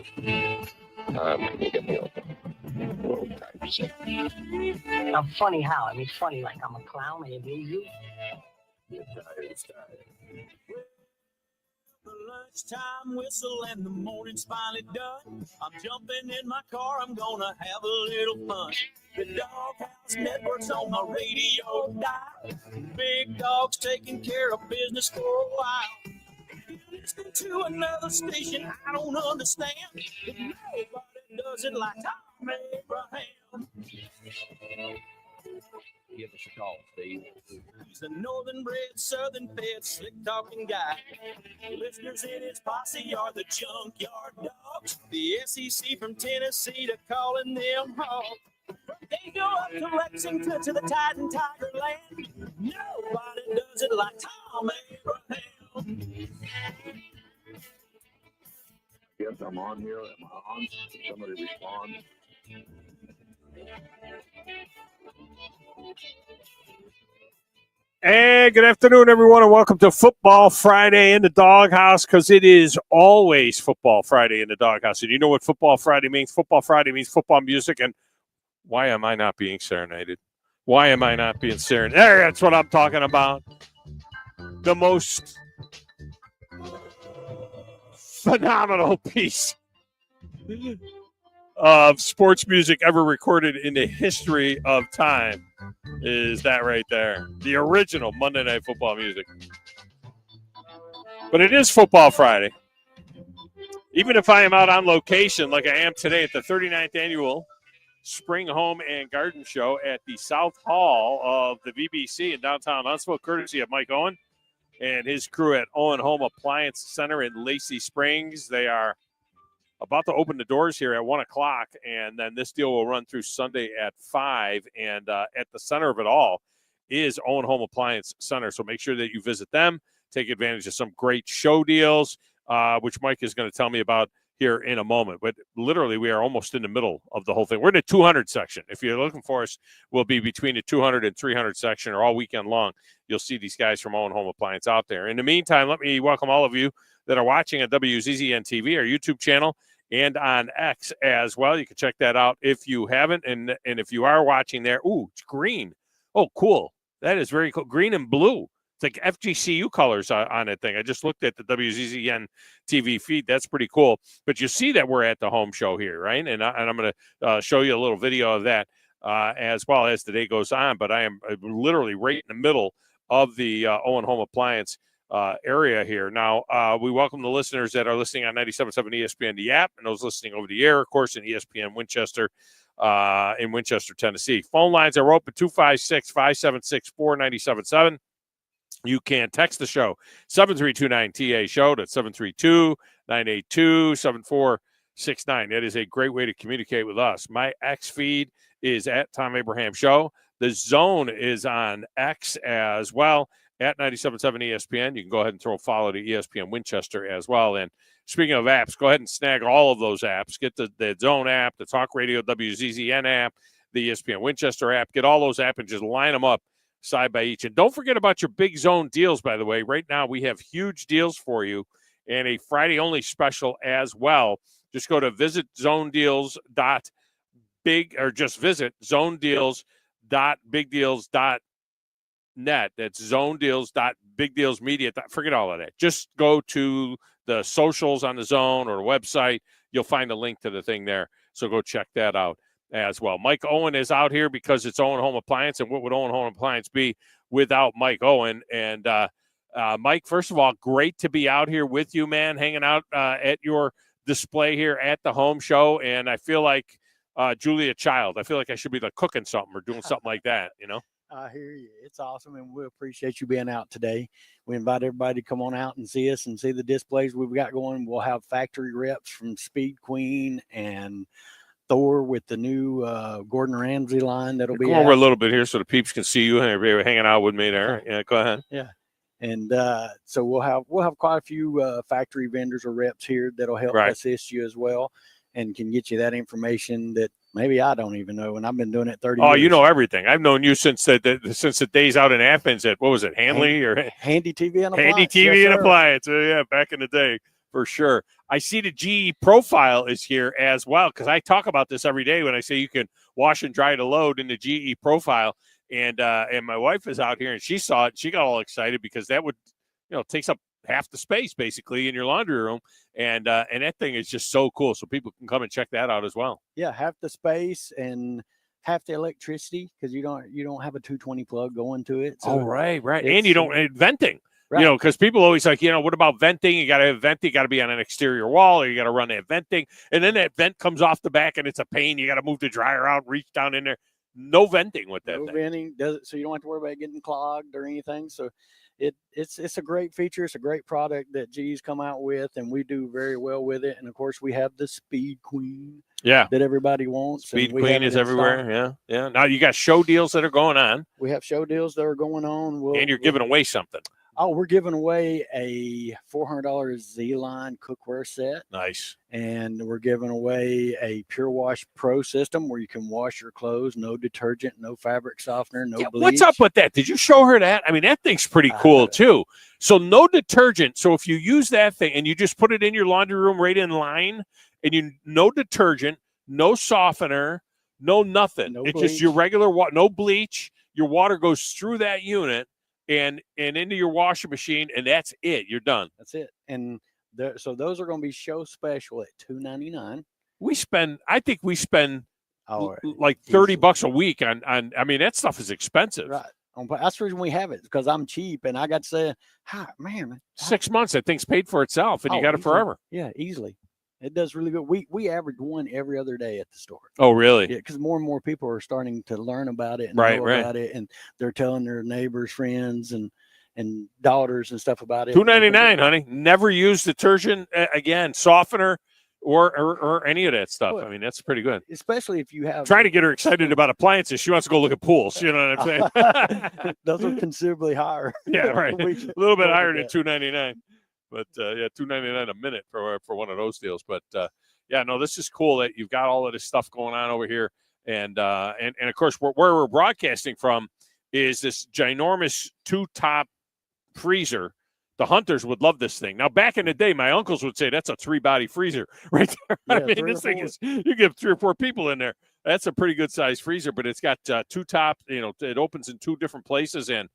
Can you get me open? I'm funny how? I mean, funny like I'm a clown and it means you. You're tired. The lunchtime whistle and the morning's finally done. I'm jumping in my car, I'm gonna have a little fun. The Doghouse Network's on my radio dial. Big Dog's taking care of business for a while. Listening to another station I don't understand, but nobody does it like Thom Abraham. Give us a call, Steve. He's a northern-bred, southern-fed, slick-talking guy. Listeners in his posse are the Junkyard Dogs, the SEC from Tennessee to calling them hogs. They go up to Lexington to the Titan Tiger Land. Nobody does it like Thom Abraham. Yes, I'm on here. Am I on? Somebody respond. Hey, good afternoon, everyone, and welcome to Football Friday in the Doghouse, because it is always Football Friday in the Doghouse. And you know what Football Friday means? Football Friday means football music. And why am I not being serenaded? Why am I not being serenaded? That's what I'm talking about. The most phenomenal piece of sports music ever recorded in the history of time is that right there. The original Monday Night Football music. But it is Football Friday. Even if I am out on location like I am today at the 39th Annual Spring Home and Garden Show at the South Hall of the VBC in downtown Huntsville, courtesy of Mike Owen and his crew at Owen Home Appliance Center in Lacey Springs. They are about to open the doors here at 1 o'clock, and then this deal will run through Sunday at 5. And at the center of it all is Owen Home Appliance Center. So make sure that you visit them, take advantage of some great show deals, which Mike is going to tell me about here in a moment. But literally, we are almost in the middle of the whole thing. We're in the 200 section. If you're looking for us, we'll be between the 200 and 300 section, or all weekend long. You'll see these guys from Owen Home Appliance out there. In the meantime, let me welcome all of you that are watching at WZZN TV, our YouTube channel, and on X as well. You can check that out if you haven't. And if you are watching there, ooh, it's green. Oh, cool. That is very cool. Green and blue. It's like FGCU colors on that thing. I just looked at the WZZN TV feed. That's pretty cool. But you see that we're at the home show here, right? And I'm going to show you a little video of that as well as the day goes on. But I am literally right in the middle of the Owen Home Appliance area here. Now, we welcome the listeners that are listening on 97.7 ESPN, the app, and those listening over the air, of course, in ESPN Winchester, in Winchester, Tennessee. Phone lines are open, 256-576-4977. You can text the show, 732-9TA-SHOW. That's 732-982-7469. That is a great way to communicate with us. My X feed is at Thom Abraham Show. The Zone is on X as well, at 97.7 ESPN. You can go ahead and throw a follow to ESPN Winchester as well. And speaking of apps, go ahead and snag all of those apps. Get the Zone app, the Talk Radio WZZN app, the ESPN Winchester app. Get all those apps and just line them up side by each. And don't forget about your Big Zone deals, by the way. Right now we have huge deals for you and a Friday-only special as well. Just go to visit zonedeals.big, or just visit zonedeals.bigdeals.net. That's zonedeals.bigdealsmedia. Forget all of that. Just go to the socials on the Zone or the website. You'll find a link to the thing there. So go check that out as well. Mike Owen is out here because it's Owen Home Appliance. And what would Owen Home Appliance be without Mike Owen? And Mike, first of all, great to be out here with you, man, hanging out at your display here at the home show. And I feel like Julia Child. I feel like I should be like cooking something or doing something like that, you know? I hear you. It's awesome, and we appreciate you being out today. We invite everybody to come on out and see us and see the displays we've got going. We'll have factory reps from Speed Queen and Thor with the new Gordon Ramsay line that'll be Come over a little bit here so the peeps can see you and everybody hanging out with me there. Yeah, go ahead. Yeah. And so we'll have quite a few factory vendors or reps here that'll help assist you as well and can get you that information that maybe I don't even know, and I've been doing it 30 years. Oh, you know everything. I've known you since the days out in Athens at, what was it, Handy TV and Appliance. Handy TV and Appliance. Yeah, back in the day. For sure. I see the GE profile is here as well, because I talk about this every day when I say you can wash and dry the load in the GE profile. And my wife is out here, and she saw it. She got all excited because that would, takes up half the space basically in your laundry room. And that thing is just so cool. So people can come and check that out as well. Yeah, half the space and half the electricity, because you don't have a 220 plug going to it. So right. And you don't venting. Right. Because people always like, what about venting? You got to have venting. You got to be on an exterior wall, or you got to run that venting. And then that vent comes off the back, and it's a pain. You got to move the dryer out, reach down in there. No venting with that no thing. venting, so you don't have to worry about getting clogged or anything. So it's a great feature. It's a great product that GE's come out with, and we do very well with it. And of course, we have the Speed Queen. Yeah, that everybody wants. Speed Queen is everywhere. Yeah. Now you got show deals that are going on. We have show deals that are going on. And you're giving away something. Oh, we're giving away a $400 Z-Line cookware set. Nice. And we're giving away a Pure Wash Pro system where you can wash your clothes, no detergent, no fabric softener, no bleach. What's up with that? Did you show her that? I mean, that thing's pretty cool too. So no detergent. So if you use that thing and you just put it in your laundry room right in line, and no detergent, no softener, no nothing. No it's bleach. Just your regular water, no bleach. Your water goes through that unit and into your washing machine, and that's it. You're done. That's it. And so those are going to be show special at $2.99. I think we spend like $30 a week on. I mean, that stuff is expensive. Right. That's the reason we have it, because I'm cheap, and I got to say, man, 6 months, that thing's paid for itself, and you got it forever. Yeah, easily. It does really good. We average one every other day at the store. Oh, really? Yeah, because more and more people are starting to learn about it and know about it, and they're telling their neighbors, friends, and daughters and stuff about it. $2.99, honey. Never use detergent again, softener, or any of that stuff. I mean, that's pretty good. Especially if you have trying to get her excited about appliances. She wants to go look at pools. You know what I'm saying? Those are considerably higher. Yeah, right. A little bit higher than $2.99. But $2.99 a minute for one of those deals. But this is cool that you've got all of this stuff going on over here, and of course where we're broadcasting from is this ginormous 2-top freezer. The hunters would love this thing. Now, back in the day, my uncles would say that's a 3-body freezer right there. Yeah, I mean, this thing is, you get 3 or 4 people in there. That's a pretty good size freezer, but it's got 2-top. It opens in 2 different places, and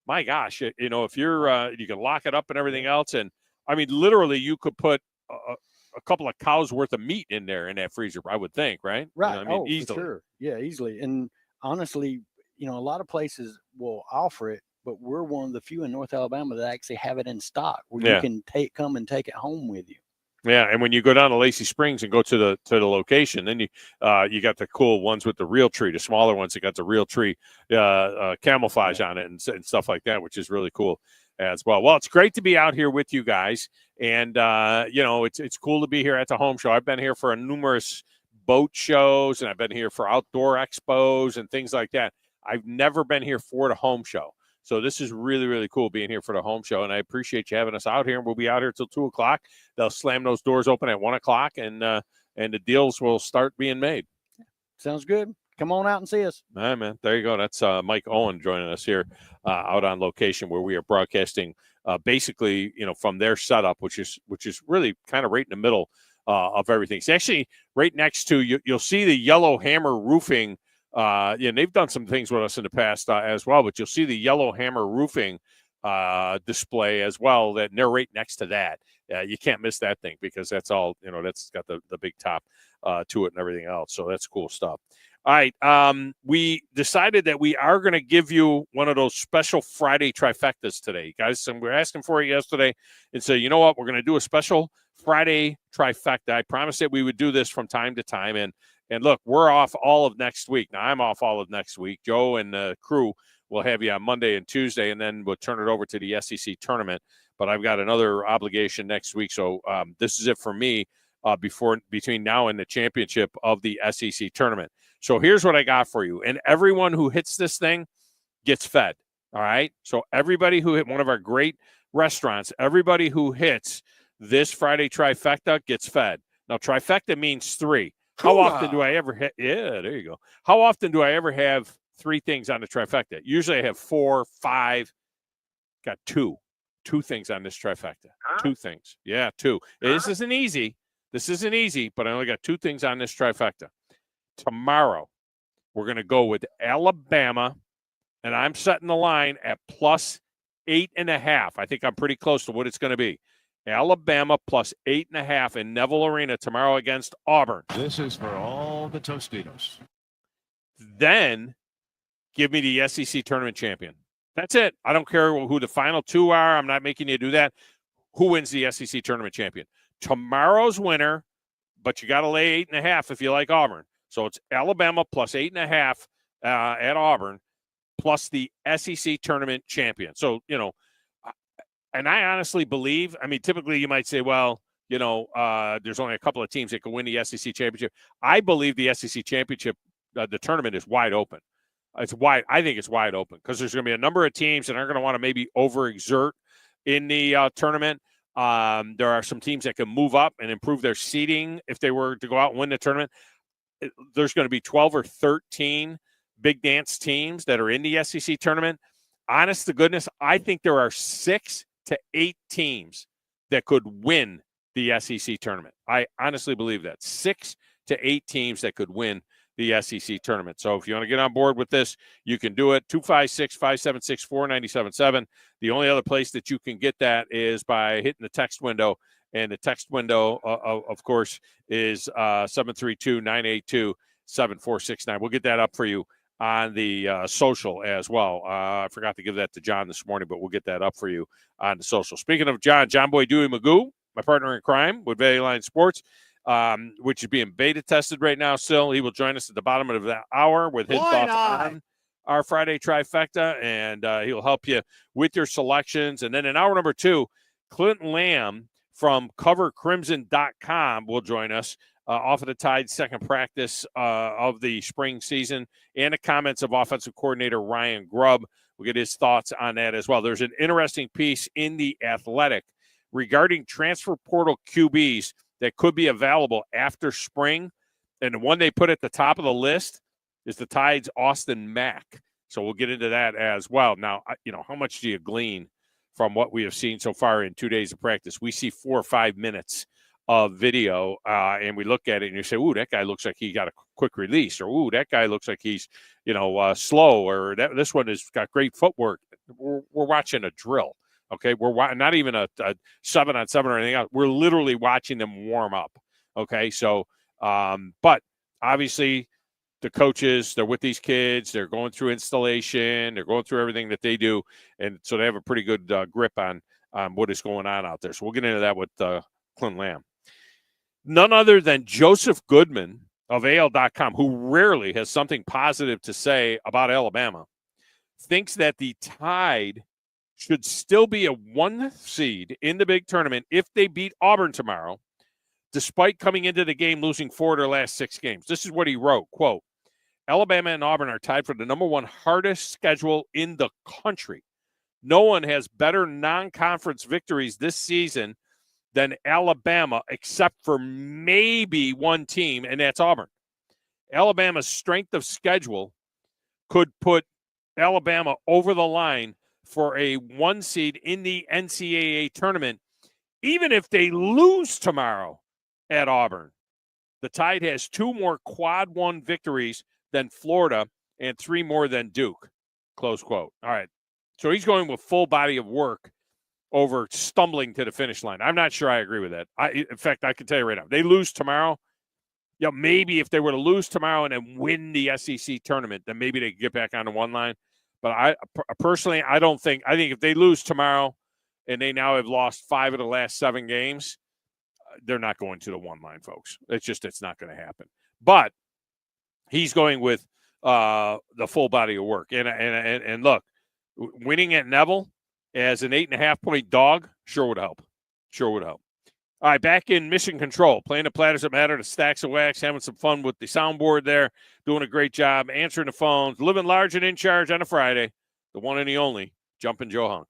my gosh, if you're you can lock it up and everything else. And I mean, literally you could put a couple of cows worth of meat in there in that freezer, I would think, right? Right. I mean, easily. For sure. Yeah, easily. And honestly, a lot of places will offer it, but we're one of the few in North Alabama that actually have it in stock where you can come and take it home with you. Yeah, and when you go down to Lacey Springs and go to the location, then you got the cool ones with the real tree, the smaller ones that got the real tree camouflage on it and stuff like that, which is really cool as well. Well, it's great to be out here with you guys, and it's cool to be here at the home show. I've been here for numerous boat shows, and I've been here for outdoor expos and things like that. I've never been here for the home show. So this is really, really cool being here for the home show, and I appreciate you having us out here. And we'll be out here till 2 o'clock. They'll slam those doors open at 1 o'clock, and the deals will start being made. Sounds good. Come on out and see us. All right, man. There you go. That's Mike Owen joining us here out on location, where we are broadcasting basically, from their setup, which is really kind of right in the middle of everything. It's actually right next to you'll see the Yellow Hammer Roofing. They've done some things with us in the past as well, but you'll see the Yellow Hammer Roofing display as well. That they're right next to that. You can't miss that thing, because that's all, that's got the big top to it and everything else. So that's cool stuff. All right. We decided that we are going to give you one of those special Friday trifectas today, guys. And we're asking for it yesterday and say, you know what, we're going to do a special Friday trifecta. I promised that we would do this from time to time. And look, we're off all of next week. Now, I'm off all of next week. Joe and the crew will have you on Monday and Tuesday, and then we'll turn it over to the SEC tournament. But I've got another obligation next week. So this is it for me between now and the championship of the SEC tournament. So here's what I got for you. And everyone who hits this thing gets fed. All right. So everybody who hit one of our great restaurants, everybody who hits this Friday trifecta gets fed. Now, trifecta means 3. How often do I ever hit? Yeah, there you go. How often do I ever have 3 things on the trifecta? Usually I have 4, 5, got 2. 2 things on this trifecta. Huh? 2 things. Yeah, 2. This isn't easy. This isn't easy, but I only got 2 things on this trifecta. Tomorrow, we're going to go with Alabama, and I'm setting the line at plus 8.5. I think I'm pretty close to what it's going to be. Alabama plus 8.5 in Neville Arena tomorrow against Auburn. This is for all the Tostitos. Then give me the SEC tournament champion. That's it. I don't care who the final 2 are. I'm not making you do that. Who wins the SEC tournament champion? Tomorrow's winner, but you got to lay 8.5 if you like Auburn. So it's Alabama plus 8.5 at Auburn plus the SEC tournament champion. So, and I honestly believe, typically you might say, well, there's only a couple of teams that can win the SEC championship. I believe the SEC championship, the tournament is wide open. I think it's wide open because there's going to be a number of teams that aren't going to want to maybe overexert in the tournament. There are some teams that can move up and improve their seeding if they were to go out and win the tournament. There's going to be 12 or 13 big dance teams that are in the SEC tournament. Honest to goodness, I think there are 6 to 8 teams that could win the SEC tournament. I honestly believe that. 6 to 8 teams that could win the SEC tournament. So if you want to get on board with this, you can do it. 256-576-4977. The only other place that you can get that is by hitting the text window. And the text window, of course, is 732-982-7469. We'll get that up for you on the social as well. I forgot to give that to John this morning, but we'll get that up for you on the social. Speaking of John Boy Dewey Magoo, my partner in crime with Valley Line Sports, which is being beta tested right now still. He will join us at the bottom of the hour with his thoughts on our Friday trifecta, and he'll help you with your selections. And then in hour number 2, Clint Lamb from CoverCrimson.com will join us off of the Tide's second practice of the spring season, and the comments of offensive coordinator Ryan Grubb. We'll get his thoughts on that as well. There's an interesting piece in The Athletic regarding transfer portal QBs that could be available after spring, and the one they put at the top of the list is the Tide's Austin Mack. So we'll get into that as well. Now, how much do you glean from what we have seen so far in 2 days of practice? We see 4 or 5 minutes of video, and we look at it and you say, ooh, that guy looks like he got a quick release, or ooh, that guy looks like he's, slow, or this one has got great footwork. We're watching a drill, okay? We're not even a 7-on-7 or anything else. We're literally watching them warm up, okay? So, but obviously the coaches, they're with these kids, they're going through installation, they're going through everything that they do, and so they have a pretty good grip on what is going on out there. So we'll get into that with Clint Lamb. None other than Joseph Goodman of AL.com, who rarely has something positive to say about Alabama, thinks that the Tide should still be a 1 seed in the big tournament if they beat Auburn tomorrow, despite coming into the game losing 4 of their last 6 games. This is what he wrote, quote, Alabama and Auburn are tied for the number 1 hardest schedule in the country. No one has better non-conference victories this season than Alabama, except for maybe one team, and that's Auburn. Alabama's strength of schedule could put Alabama over the line for a 1 seed in the NCAA tournament, even if they lose tomorrow at Auburn. The Tide has 2 more quad 1 victories than Florida and 3 more than Duke, close quote. All right, so he's going with full body of work over stumbling to the finish line. I'm not sure I agree with that. In fact, I can tell you right now, they lose tomorrow. Maybe if they were to lose tomorrow and then win the SEC tournament, then maybe they get back on the 1 line. But I personally, I think if they lose tomorrow and they now have lost 5 of the last 7 games, they're not going to the 1 line, folks. It's not going to happen. But he's going with the full body of work. And look, winning at Neville as an 8.5-point dog sure would help. Sure would help. All right, back in Mission Control, playing the platters that matter, the stacks of wax, having some fun with the soundboard there, doing a great job, answering the phones, living large and in charge on a Friday, the one and the only, Jumpin' Joe Hunk.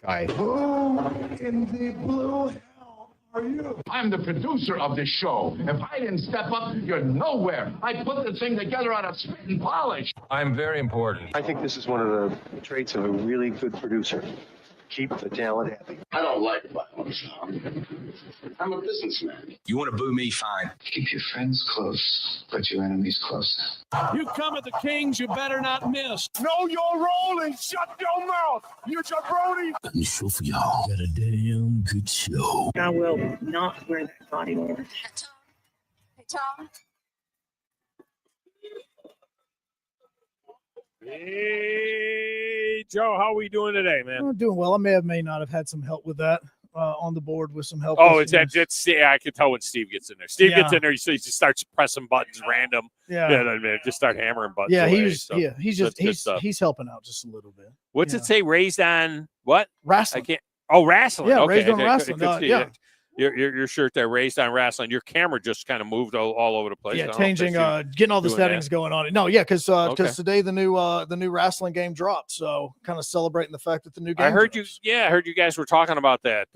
Guy. Oh, in the blue hell. I'm the producer of this show. If I didn't step up, you're nowhere. I put the thing together out of spit and polish. I'm very important. I think this is one of the traits of a really good producer. Keep the talent happy. I don't like violence. I'm a businessman. You want to boo me? Fine. Keep your friends close, but your enemies closer. You come at the Kings, you better not miss. Know your role and shut your mouth. You jabroni. Let me show for y'all. Got a damn good show. I will not wear that body armor. Hey, Thom. Hey, Joe, how are we doing today, man? I'm doing well. I may not have had some help with that on the board with some help. Oh, yeah, I can tell when Steve gets in there. Steve Yeah. gets in there, he just starts pressing buttons random. Yeah, Yeah, I mean, just start hammering buttons. yeah. away, He's so he's that's just good stuff. he's helping out just a little bit. What's yeah. it say? Raised on what? I Wrestling. can't. Oh, wrestling. Yeah, okay. raised on okay, wrestling. good see Yeah. that. Your shirt there, raised on wrestling. Your camera just kind of moved all over the place. I Yeah, don't know if changing, that's you getting all the doing settings going on. No, yeah, because Okay. today the new wrestling game dropped, so kind of celebrating the fact that the new game. I heard drops. I heard you guys were talking about that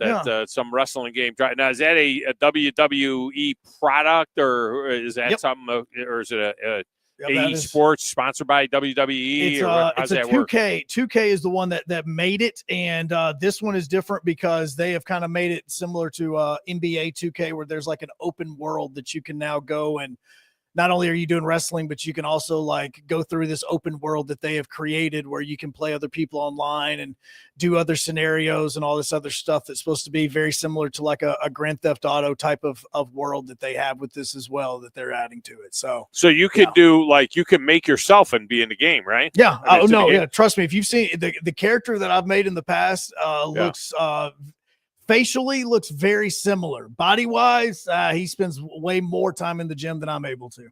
some wrestling game. Now, is that a WWE product, or is that Yep. something, or is it a Yeah, that AE is- Sports sponsored by WWE? It's or how's it's a that work? 2K. 2K is the one that made it, and this one is different because they have kind of made it similar to NBA 2K, where there's like an open world that you can now go and not only are you doing wrestling, but you can also like go through this open world that they have created where you can play other people online and do other scenarios and all this other stuff that's supposed to be very similar to like a Grand Theft Auto type of world that they have with this as well that they're adding to it. So you could do you can make yourself and be in the game, right? yeah. I mean, Oh it's in the no, game. yeah. Trust me, if you've seen the character that I've made in the past, looks facially looks very similar. Body wise, he spends way more time in the gym than I'm able to.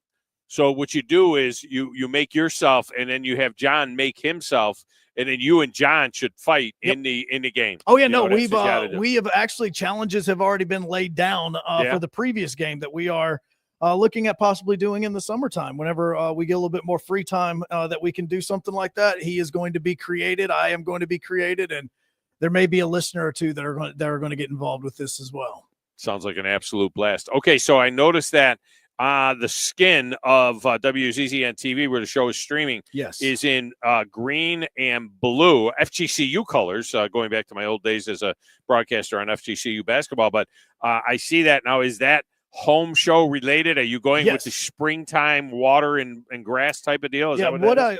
So what you do is you make yourself, and then you have John make himself, and then you and John should fight in the game. Oh yeah, You know, no, that's what you gotta do. we have actually challenges have already been laid down for the previous game that we are looking at possibly doing in the summertime. Whenever we get a little bit more free time that we can do something like that, he is going to be created. I am going to be created, and there may be a listener or two that are going to get involved with this as well. Sounds like an absolute blast. Okay, so I noticed that the skin of WZZN TV, where the show is streaming, Yes, is in green and blue FGCU colors, going back to my old days as a broadcaster on FGCU basketball. But I see that now. Is that home show related? Are you going with the springtime water and grass type of deal? Is that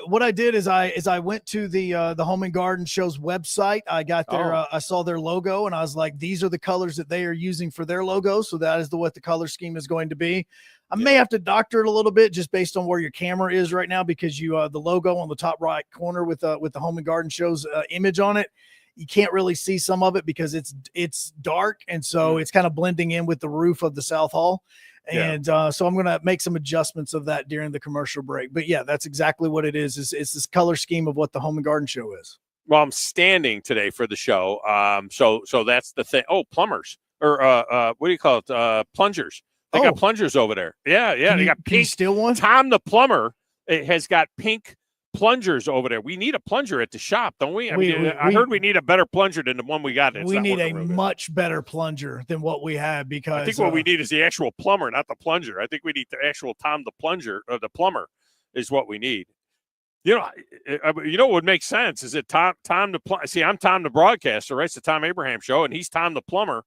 what I did is I went to the Home and Garden Show's website. I got their I saw their logo and I was like, these are the colors that they are using for their logo. So that is what the color scheme is going to be. I may have to doctor it a little bit just based on where your camera is right now, because the logo on the top right corner with the Home and Garden Show's image on it, you can't really see some of it because it's dark, and so it's kind of blending in with the roof of the South Hall. And so I'm going to make some adjustments of that during the commercial break. But yeah, that's exactly what it is. It's this color scheme of what the Home and Garden Show is. Well, I'm standing today for the show. So that's the thing. Oh, plumbers, or what do you call it? Plungers. They got plungers over there. Yeah. They got pink. Still one. Thom the plumber has got pink plungers over there. We need a plunger at the shop, don't we? I heard we need a better plunger than the one we got. We need a much better plunger than what we have, because I think what we need is the actual plumber, not the plunger. I think we need the actual Thom the plunger, or the plumber is what we need. You know what would make sense is that Thom the plumber. See, I'm Thom the broadcaster, right? It's the Tom Abraham show, and he's Thom the plumber.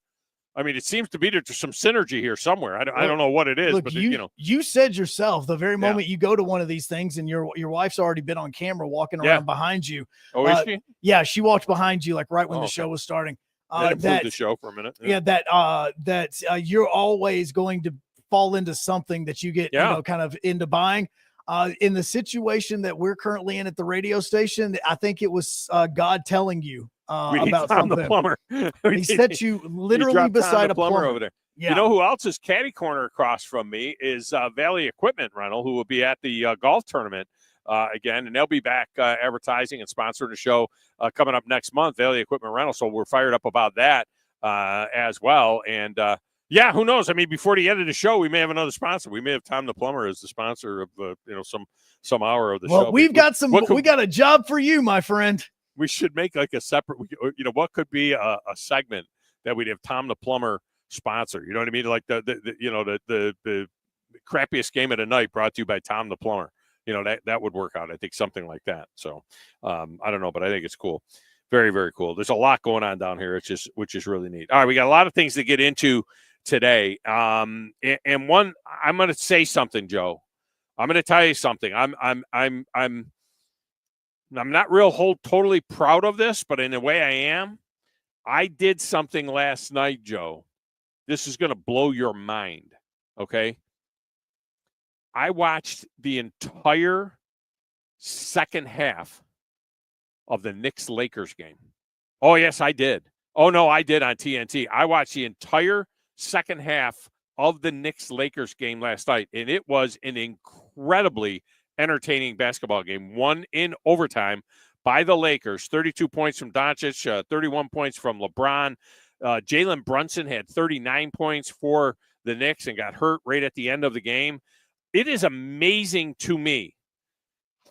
I mean, it seems to be there's some synergy here somewhere. I don't know what it is, but you said yourself the very moment you go to one of these things and your wife's already been on camera walking around behind you. Oh, is she? Yeah, she walked behind you like right when the show was starting. That improved the show for a minute. That you're always going to fall into something that you get kind of into buying. In the situation that we're currently in at the radio station, I think it was God telling you about something. The plumber. He set you literally beside a plumber over there. Yeah. You know who else is catty corner across from me is Valley Equipment Rental, who will be at the golf tournament again, and they'll be back advertising and sponsoring the show coming up next month, Valley Equipment Rental. So we're fired up about that as well. And who knows? I mean, before the end of the show, we may have another sponsor. We may have Thom the plumber as the sponsor of some hour of the show. Well, we got a job for you, my friend. We should make like a separate, what could be a segment that we'd have Thom the plumber sponsor. You know what I mean? Like the crappiest game of the night brought to you by Thom the plumber. You know, that would work out. I think something like that. So I don't know, but I think it's cool. Very, very cool. There's a lot going on down here, which is really neat. All right, we got a lot of things to get into today. And one, I'm going to say something, Joe. I'm going to tell you something. I'm not totally proud of this, but in a way I am. I did something last night, Joe. This is going to blow your mind. Okay. I watched the entire second half of the Knicks-Lakers game. Oh, yes, I did. Oh, no, I did on TNT. I watched the entire second half of the Knicks-Lakers game last night, and it was an incredibly entertaining basketball game, won in overtime by the Lakers. 32 points from Doncic, 31 points from LeBron. Jalen Brunson had 39 points for the Knicks and got hurt right at the end of the game. It is amazing to me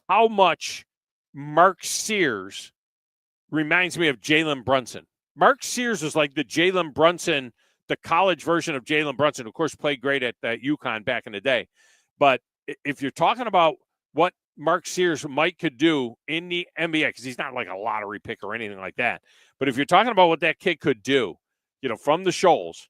how much Mark Sears reminds me of Jalen Brunson. Mark Sears is like the Jalen Brunson, the college version of Jalen Brunson, of course, played great at UConn back in the day. But if you're talking about what Mark Sears could do in the NBA, because he's not like a lottery pick or anything like that. But if you're talking about what that kid could do, you know, from the Shoals,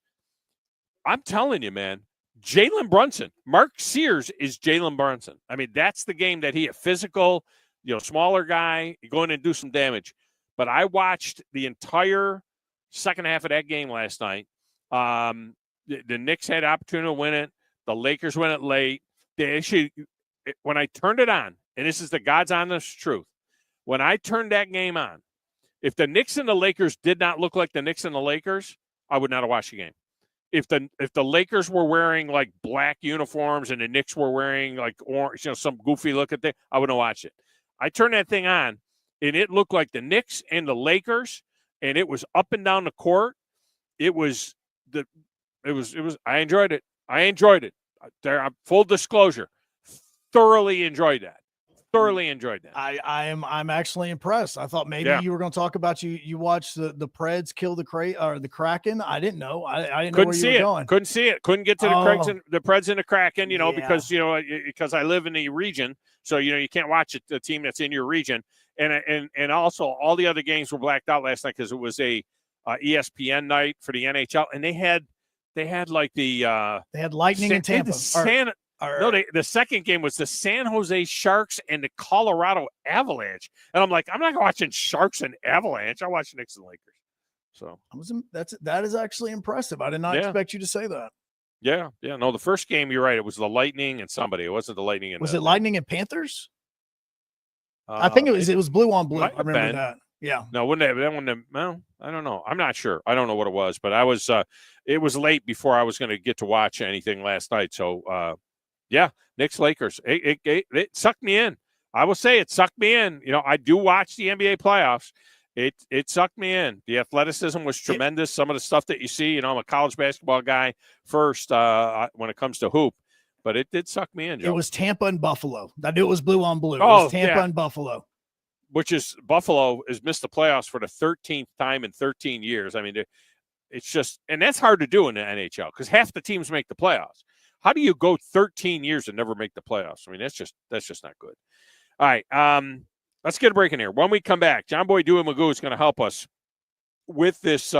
I'm telling you, man, Jalen Brunson, Mark Sears is Jalen Brunson. I mean, that's the game that a physical, you know, smaller guy, go in and do some damage. But I watched the entire second half of that game last night. The Knicks had opportunity to win it. The Lakers win it late. When I turned it on, and this is the God's honest truth, when I turned that game on, if the Knicks and the Lakers did not look like the Knicks and the Lakers, I would not have watched the game. If the Lakers were wearing like black uniforms and the Knicks were wearing like orange, you know, some goofy looking thing, I wouldn't have watched it. I turned that thing on, and it looked like the Knicks and the Lakers, and it was up and down the court. I enjoyed it. Full disclosure, thoroughly enjoyed that. I'm actually impressed. I thought maybe you were going to talk about you watched the Preds kill the Kraken. I didn't know. I didn't know where you were going. Couldn't see it. Couldn't get to the Preds and the Kraken. You know, because I live in the region, so you know you can't watch the team that's in your region. And also all the other games were blacked out last night because it was a ESPN night for the NHL, and they had like they had Lightning in Tampa. The second game was the San Jose Sharks and the Colorado Avalanche. And I'm like, I'm not watching Sharks and Avalanche. I watch Knicks and Lakers. So that is actually impressive. I did not expect you to say that. Yeah. No, the first game, you're right. It was the Lightning and somebody. It wasn't the Lightning. Was it Lightning and Panthers? I think it was blue on blue. I remember that. Yeah. No, wouldn't that one? Well, I don't know. I'm not sure. I don't know what it was, but it was late before I was going to get to watch anything last night. So, yeah, Knicks Lakers. It sucked me in. I will say it sucked me in. You know, I do watch the NBA playoffs. It sucked me in. The athleticism was tremendous. Some of the stuff that you see, you know, I'm a college basketball guy first when it comes to hoop, but it did suck me in, Joe. It was Tampa and Buffalo. I knew it was blue on blue. It was Tampa and Buffalo. Which is Buffalo has missed the playoffs for the 13th time in 13 years. I mean, it's just, and that's hard to do in the NHL because half the teams make the playoffs. How do you go 13 years and never make the playoffs? I mean, that's just not good. All right, let's get a break in here. When we come back, John Boy Dewey Magoo is going to help us with this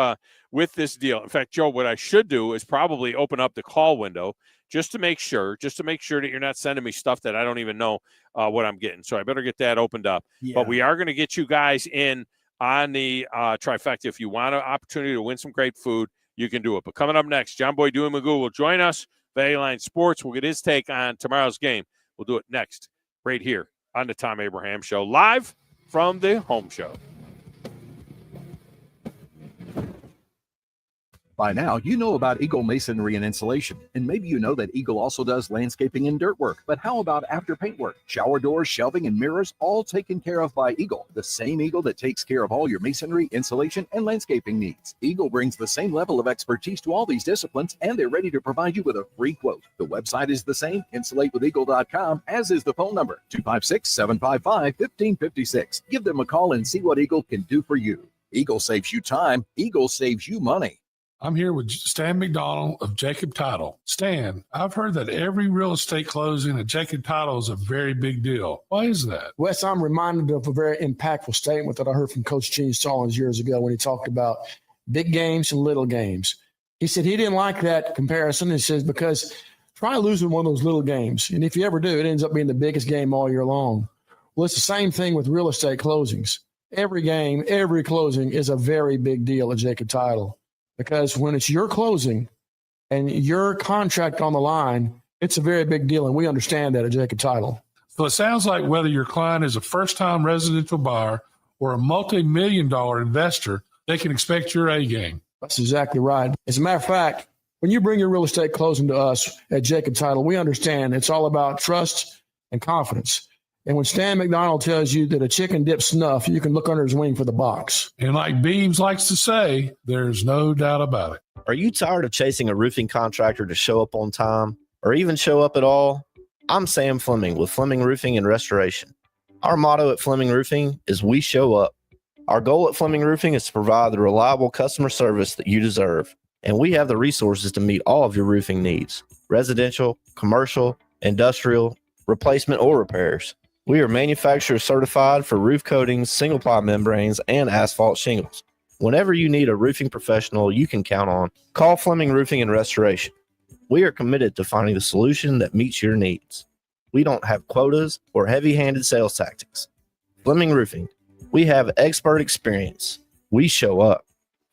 deal. In fact, Joe, what I should do is probably open up the call window just to make sure that you're not sending me stuff that I don't even know what I'm getting. So I better get that opened up. Yeah. But we are going to get you guys in on the trifecta. If you want an opportunity to win some great food, you can do it. But coming up next, John Boy Dewey Magoo will join us. Line Sports. We'll get his take on tomorrow's game. We'll do it next, right here on the Thom Abraham Show, live from the home show. By now, you know about Eagle Masonry and Insulation, and maybe you know that Eagle also does landscaping and dirt work. But how about after paint work? Shower doors, shelving, and mirrors, all taken care of by Eagle, the same Eagle that takes care of all your masonry, insulation, and landscaping needs. Eagle brings the same level of expertise to all these disciplines, and they're ready to provide you with a free quote. The website is the same, insulatewitheagle.com, as is the phone number, 256-755-1556. Give them a call and see what Eagle can do for you. Eagle saves you time. Eagle saves you money. I'm here with Stan McDonald of Jacob Title. Stan, I've heard that every real estate closing at Jacob Title is a very big deal. Why is that? Wes, I'm reminded of a very impactful statement that I heard from Coach Gene Stallings years ago when he talked about big games and little games. He said he didn't like that comparison. He says, because try losing one of those little games. And if you ever do, it ends up being the biggest game all year long. Well, it's the same thing with real estate closings. Every game, every closing is a very big deal at Jacob Title. Because when it's your closing and your contract on the line, it's a very big deal. And we understand that at Jacob Title. So it sounds like whether your client is a first-time residential buyer or a multi-million-dollar investor, they can expect your A game. That's exactly right. As a matter of fact, when you bring your real estate closing to us at Jacob Title, we understand it's all about trust and confidence. And when Stan McDonald tells you that a chicken dips snuff, you can look under his wing for the box. And like Beams likes to say, there's no doubt about it. Are you tired of chasing a roofing contractor to show up on time or even show up at all? I'm Sam Fleming with Fleming Roofing and Restoration. Our motto at Fleming Roofing is we show up. Our goal at Fleming Roofing is to provide the reliable customer service that you deserve. And we have the resources to meet all of your roofing needs, residential, commercial, industrial, replacement, or repairs. We are manufacturer certified for roof coatings, single ply membranes, and asphalt shingles. Whenever you need a roofing professional you can count on, call Fleming Roofing and Restoration. We are committed to finding the solution that meets your needs. We don't have quotas or heavy-handed sales tactics. Fleming Roofing, we have expert experience. We show up.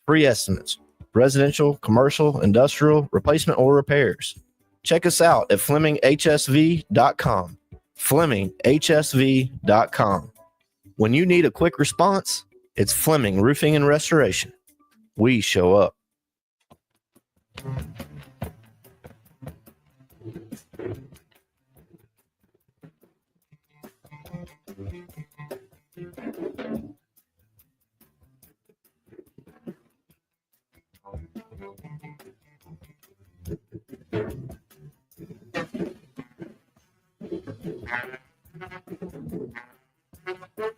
Free estimates, residential, commercial, industrial, replacement, or repairs. Check us out at FlemingHSV.com. FlemingHSV.com. When you need a quick response, it's Fleming Roofing and Restoration. We show up.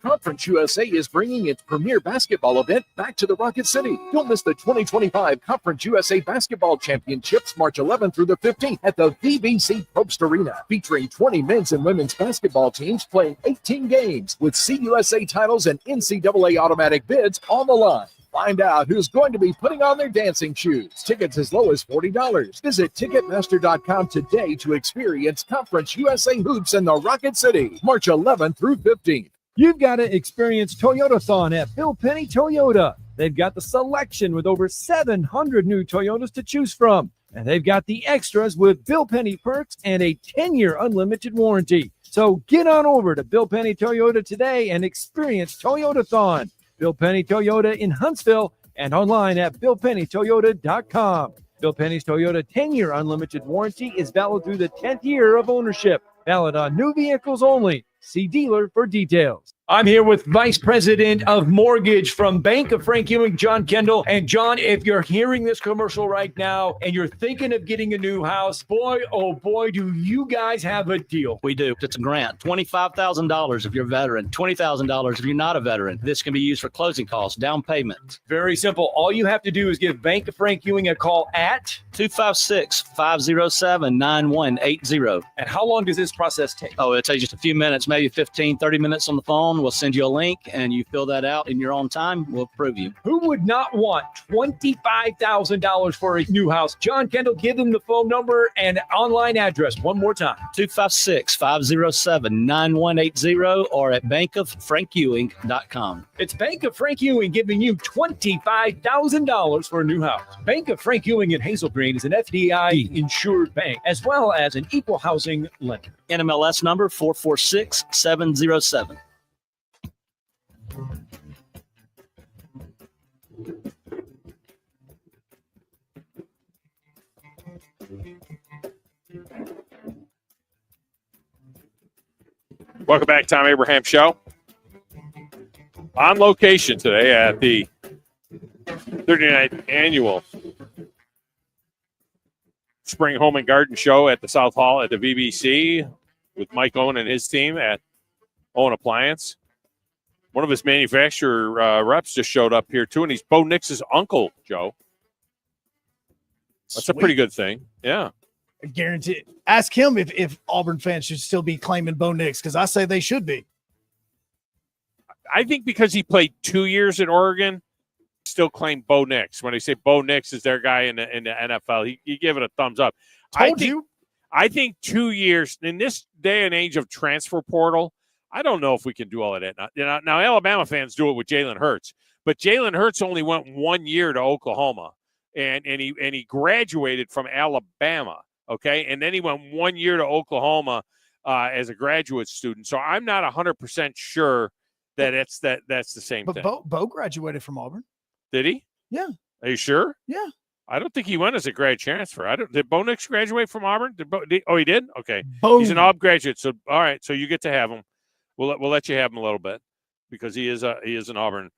Conference USA is bringing its premier basketball event back to the Rocket City. Don't miss the 2025 Conference USA Basketball Championships March 11th through the 15th at the VBC Probst Arena, featuring 20 men's and women's basketball teams playing 18 games with CUSA titles and NCAA automatic bids on the line. Find out who's going to be putting on their dancing shoes. Tickets as low as $40. Visit Ticketmaster.com today to experience Conference USA hoops in the Rocket City, March 11th through 15th. You've got to experience Toyotathon at Bill Penny Toyota. They've got the selection with over 700 new Toyotas to choose from. And they've got the extras with Bill Penny perks and a 10-year unlimited warranty. So get on over to Bill Penny Toyota today and experience Toyotathon. Bill Penny Toyota in Huntsville and online at BillPennyToyota.com. Bill Penny's Toyota 10-year unlimited warranty is valid through the 10th year of ownership. Valid on new vehicles only. See dealer for details. I'm here with Vice President of Mortgage from Bank of Frank Ewing, John Kendall. And John, if you're hearing this commercial right now and you're thinking of getting a new house, boy, oh boy, do you guys have a deal. We do. It's a grant. $25,000 if you're a veteran, $20,000 if you're not a veteran. This can be used for closing costs, down payment. Very simple. All you have to do is give Bank of Frank Ewing a call at 256-507-9180. And how long does this process take? Oh, it'll take just a few minutes, maybe 15, 30 minutes on the phone. We'll send you a link and you fill that out in your own time. We'll approve you. Who would not want $25,000 for a new house? John Kendall, give them the phone number and online address one more time. 256-507-9180 or at bankoffrankewing.com. It's Bank of Frank Ewing giving you $25,000 for a new house. Bank of Frank Ewing in Hazel Green is an FDIC insured bank as well as an equal housing lender. NMLS number 446707. Welcome back, Tom Abraham Show. On location today at the 39th Annual Spring Home and Garden Show at the South Hall at the VBC with Mike Owen and his team at Owen Appliance. One of his manufacturer reps just showed up here, too, and he's Bo Nix's uncle, Joe. That's a pretty good thing. Yeah. I guarantee. Ask him if Auburn fans should still be claiming Bo Nix, because I say they should be. I think because he played 2 years at Oregon, still claim Bo Nix. When they say Bo Nix is their guy in the NFL, he give it a thumbs up. I think 2 years in this day and age of transfer portal, I don't know if we can do all of that. Now Alabama fans do it with Jalen Hurts, but Jalen Hurts only went 1 year to Oklahoma, and he graduated from Alabama. Okay, and then he went 1 year to Oklahoma as a graduate student. So I'm not 100% sure that that's the same thing. But Bo graduated from Auburn. Did he? Yeah. Are you sure? Yeah. I don't think he went as a grad transfer. Did Bo Nix graduate from Auburn? He did? Okay. Boom. He's an Auburn graduate. So all right. So you get to have him. We'll let you have him a little bit because he is an Auburn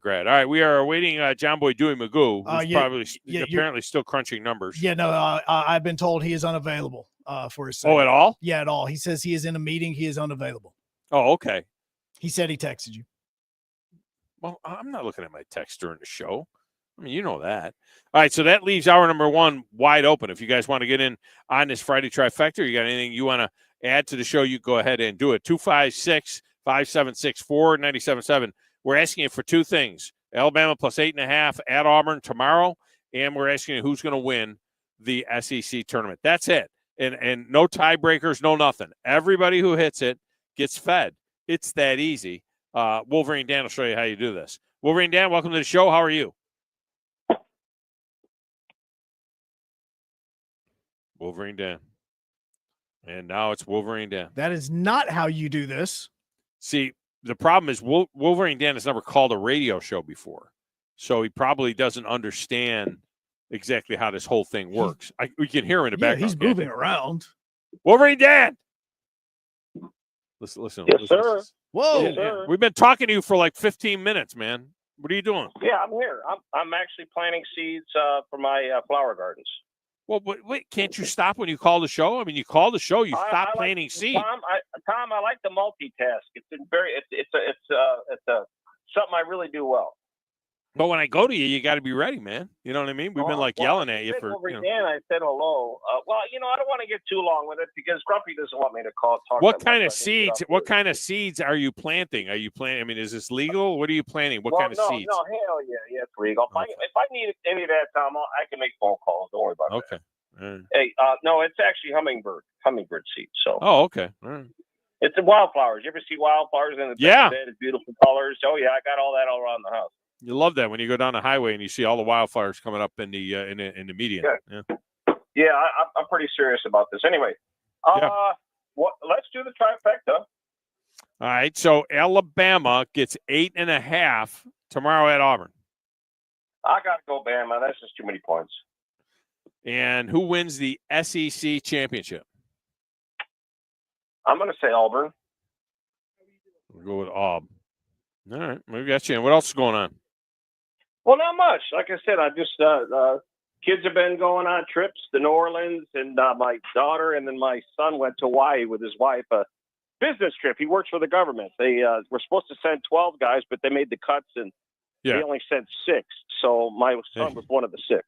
grad. All right. We are awaiting John Boy Dewey Magoo, who's apparently still crunching numbers. Yeah. No. I've been told he is unavailable for his. Oh, at all? Yeah, at all. He says he is in a meeting. He is unavailable. Oh, okay. He said he texted you. Well, I'm not looking at my text during the show. I mean, you know that. All right, so that leaves hour number one wide open. If you guys want to get in on this Friday trifecta, you got anything you want to add to the show, you go ahead and do it. 256-576-4977. We're asking you for two things. Alabama plus 8.5 at Auburn tomorrow, and we're asking you who's going to win the SEC tournament. That's it. And no tiebreakers, no nothing. Everybody who hits it gets fed. It's that easy. Wolverine Dan will show you how you do this. Wolverine Dan, welcome to the show. How are you? Wolverine Dan. And now it's Wolverine Dan. That is not how you do this. See, the problem is Wolverine Dan has never called a radio show before. So he probably doesn't understand exactly how this whole thing works. We can hear him in the background. He's moving around. Wolverine Dan! Listen. Yes, sir. Whoa. Yes, sir. We've been talking to you for like 15 minutes, man. What are you doing? Yeah, I'm here. I'm actually planting seeds for my flower gardens. Well, wait, can't you stop when you call the show? I mean, you call the show, you stop planting seeds. Tom, I like to multitask. It's something I really do well. But when I go to you, you got to be ready, man. You know what I mean? We've been yelling at you for. Dan, I said hello. Well, I don't want to get too long with it because Grumpy doesn't want me to talk. What kind of seeds? What kind of seeds are you planting? Are you planting? I mean, is this legal? What are you planting? What kind of seeds? No, hell yeah, it's legal. Okay. If I need any of that, Tom, I can make phone calls. Don't worry about it. Okay. Right. Hey, no, it's actually hummingbird seeds. So. Oh, okay. All right. It's the wildflowers. You ever see wildflowers in the bed? It's beautiful colors. Oh yeah, I got all that all around the house. You love that when you go down the highway and you see all the wildflowers coming up in the median. Yeah, I'm pretty serious about this. Anyway, let's do the trifecta. All right, so Alabama gets 8.5 tomorrow at Auburn. I got to go Bama. That's just too many points. And who wins the SEC championship? I'm going to say Auburn. We'll go with Auburn. All right, we got you. And what else is going on? Well, not much. Like I said, I just kids have been going on trips to New Orleans, and my daughter and then my son went to Hawaii with his wife. A business trip. He works for the government. They were supposed to send 12 guys, but they made the cuts, and they only sent 6. So my son was one of the 6.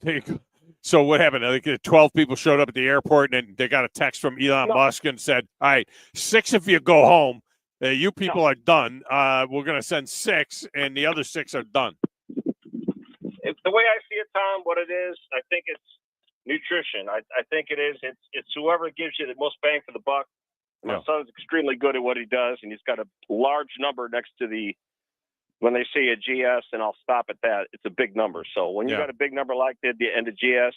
There you go. So what happened? I think 12 people showed up at the airport, and then they got a text from Elon Musk and said, "All right, 6 of you go home. You people are done. We're going to send 6, and the other 6 are done." It's the way I see it, Tom. What it is, I think it's nutrition. I think it is. It's whoever gives you the most bang for the buck. My son's extremely good at what he does, and he's got a large number next to when they say a GS, and I'll stop at that. It's a big number. So when you got a big number like that at the end of GS,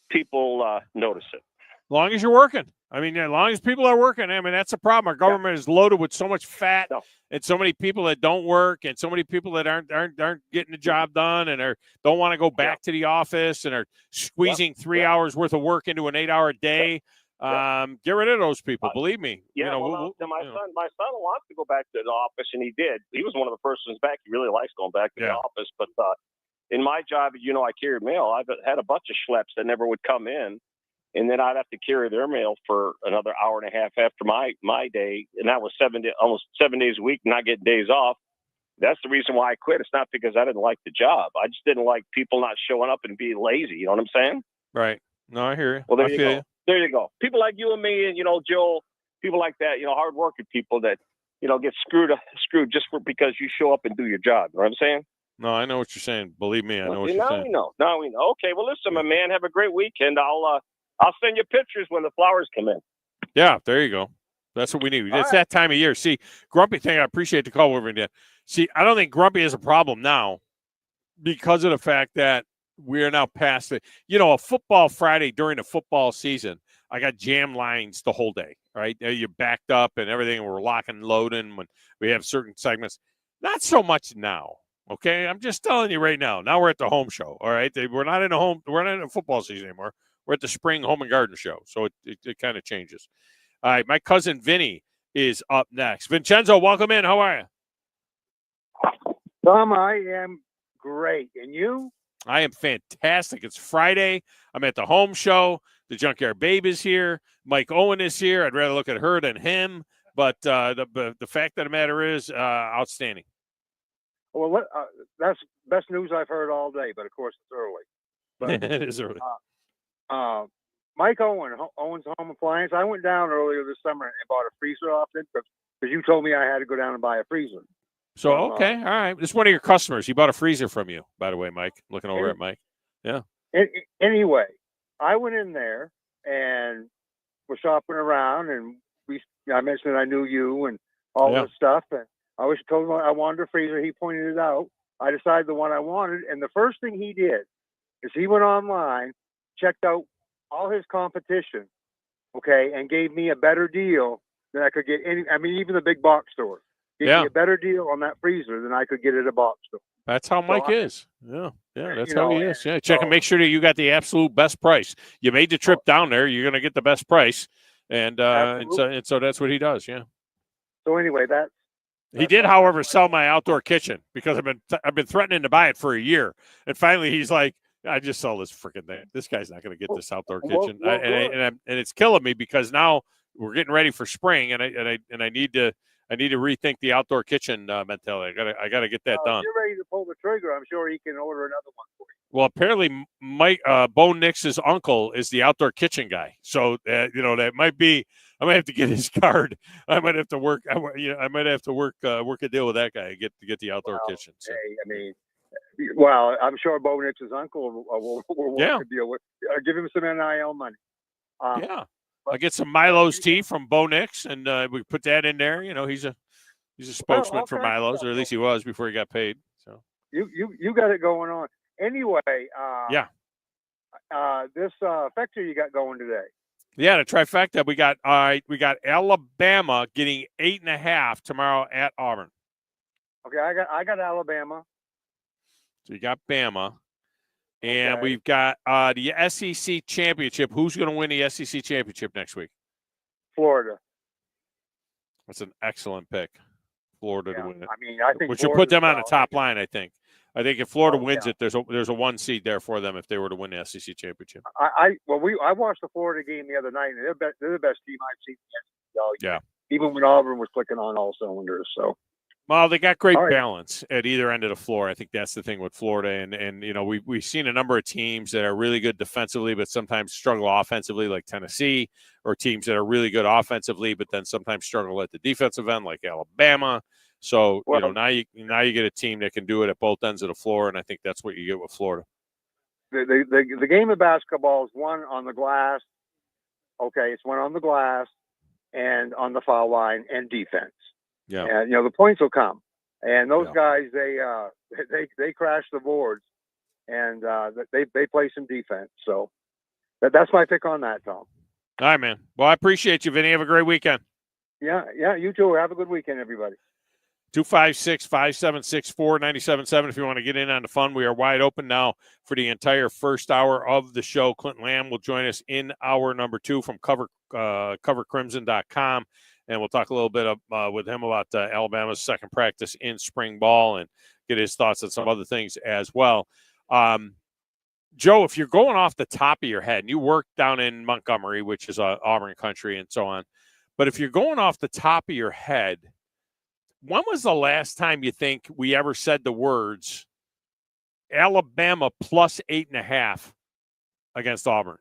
people notice it. As long as you're working. I mean, as long as people are working, I mean, that's a problem. Our government is loaded with so much fat and so many people that don't work and so many people that aren't getting the job done and don't want to go back to the office and are squeezing 3 hours worth of work into an 8-hour day. Get rid of those people. Believe me. Yeah. My son wants to go back to the office, and he did. He was one of the first ones back. He really likes going back to the office. But in my job, I carried mail. I've had a bunch of schleps that never would come in. And then I'd have to carry their mail for another hour and a half after my day. And that was almost 7 days a week, not getting days off. That's the reason why I quit. It's not because I didn't like the job. I just didn't like people not showing up and being lazy. You know what I'm saying? Right. No, I hear you. Well, there I you feel go. you. There you go. People like you and me and, Joel, people like that, hardworking people that, get screwed just because you show up and do your job. You know what I'm saying? No, I know what you're saying. Believe me, I know what you're Now saying. we know. Now we know. Okay, well, listen, my man, have a great weekend. I'll send you pictures when the flowers come in. Yeah, there you go. That's what we need. It's that time of year. See, Grumpy thing, I appreciate the call over there. See, I don't think Grumpy is a problem now because of the fact that we are now past it. A football Friday during the football season, I got jam lines the whole day, right? You're backed up and everything. We're locking and loading when we have certain segments. Not so much now, okay? I'm just telling you right now. Now we're at the home show, all right? We're not in a football season anymore. We're at the spring home and garden show, so it kind of changes. All right, my cousin Vinny is up next. Vincenzo, welcome in. How are you? Thom, I am great. And you? I am fantastic. It's Friday. I'm at the home show. The Junkyard Babe is here. Mike Owen is here. I'd rather look at her than him. But the fact of the matter is outstanding. Well, that's best news I've heard all day. But, of course, it's early. But, it is early. Mike Owen's Home Appliance. I went down earlier this summer and bought a freezer off it because you told me I had to go down and buy a freezer. So, okay, all right. It's one of your customers. He bought a freezer from you, by the way, Mike. Looking over at Mike. Yeah. Anyway, I went in there and was shopping around, and I mentioned I knew you and all this stuff, and I was told him I wanted a freezer. He pointed it out. I decided the one I wanted, and the first thing he did is he went online, checked out all his competition, okay, and gave me a better deal than I could get even the big box store. Gave me a better deal on that freezer than I could get at a box store. That's how Mike is. Yeah, that's how he is. Yeah, check and make sure that you got the absolute best price. You made the trip down there. You're going to get the best price, and so that's what he does. Yeah. So anyway, he did, however, sell my outdoor kitchen because I've been threatening to buy it for a year, and finally he's like, I just saw this freaking thing. This guy's not going to get this outdoor kitchen, and it's killing me because now we're getting ready for spring, and I need to rethink the outdoor kitchen mentality. I got to get that done. If you're ready to pull the trigger, I'm sure he can order another one for you. Well, apparently Mike Bo Nix's uncle is the outdoor kitchen guy, so that might be. I might have to get his card. I might have to work. I might have to work a deal with that guy to get the outdoor kitchen. So. Hey, well, I'm sure Bo Nix's uncle will work a deal with. Give him some NIL money. I'll get some Milo's tea from Bo Nix, and we put that in there. He's a spokesman for Milo's, or at least he was before he got paid. So you got it going on. Anyway, this factory you got going today. Yeah, the trifecta. We got Alabama getting 8.5 tomorrow at Auburn. Okay, I got Alabama. So you got Bama. And we've got the SEC championship. Who's going to win the SEC championship next week? Florida. That's an excellent pick. Florida to win it. I think we should put them on the top line. I think if Florida wins it, there's a 1 seed there for them if they were to win the SEC championship. I watched the Florida game the other night, and they're the best team I've seen in the SEC. Yeah. Even when Auburn was clicking on all cylinders. So. Well, they got great balance at either end of the floor. I think that's the thing with Florida, and we've seen a number of teams that are really good defensively, but sometimes struggle offensively, like Tennessee, or teams that are really good offensively, but then sometimes struggle at the defensive end, like Alabama. So now you get a team that can do it at both ends of the floor, and I think that's what you get with Florida. The game of basketball is one on the glass. Okay, it's one on the glass and on the foul line and defense. Yeah, and the points will come, and those guys they crash the boards, and they play some defense. So that's my pick on that, Thom. All right, man. Well, I appreciate you, Vinny. Have a great weekend. Yeah, you too. Have a good weekend, everybody. 256-576-4977 if you want to get in on the fun. We are wide open now for the entire first hour of the show. Clint Lamb will join us in hour number 2 from covercrimson.com. And we'll talk a little bit with him about Alabama's second practice in spring ball and get his thoughts on some other things as well. Joe, if you're going off the top of your head, and you work down in Montgomery, which is Auburn country and so on, but if you're going off the top of your head, when was the last time you think we ever said the words Alabama plus 8.5 against Auburn?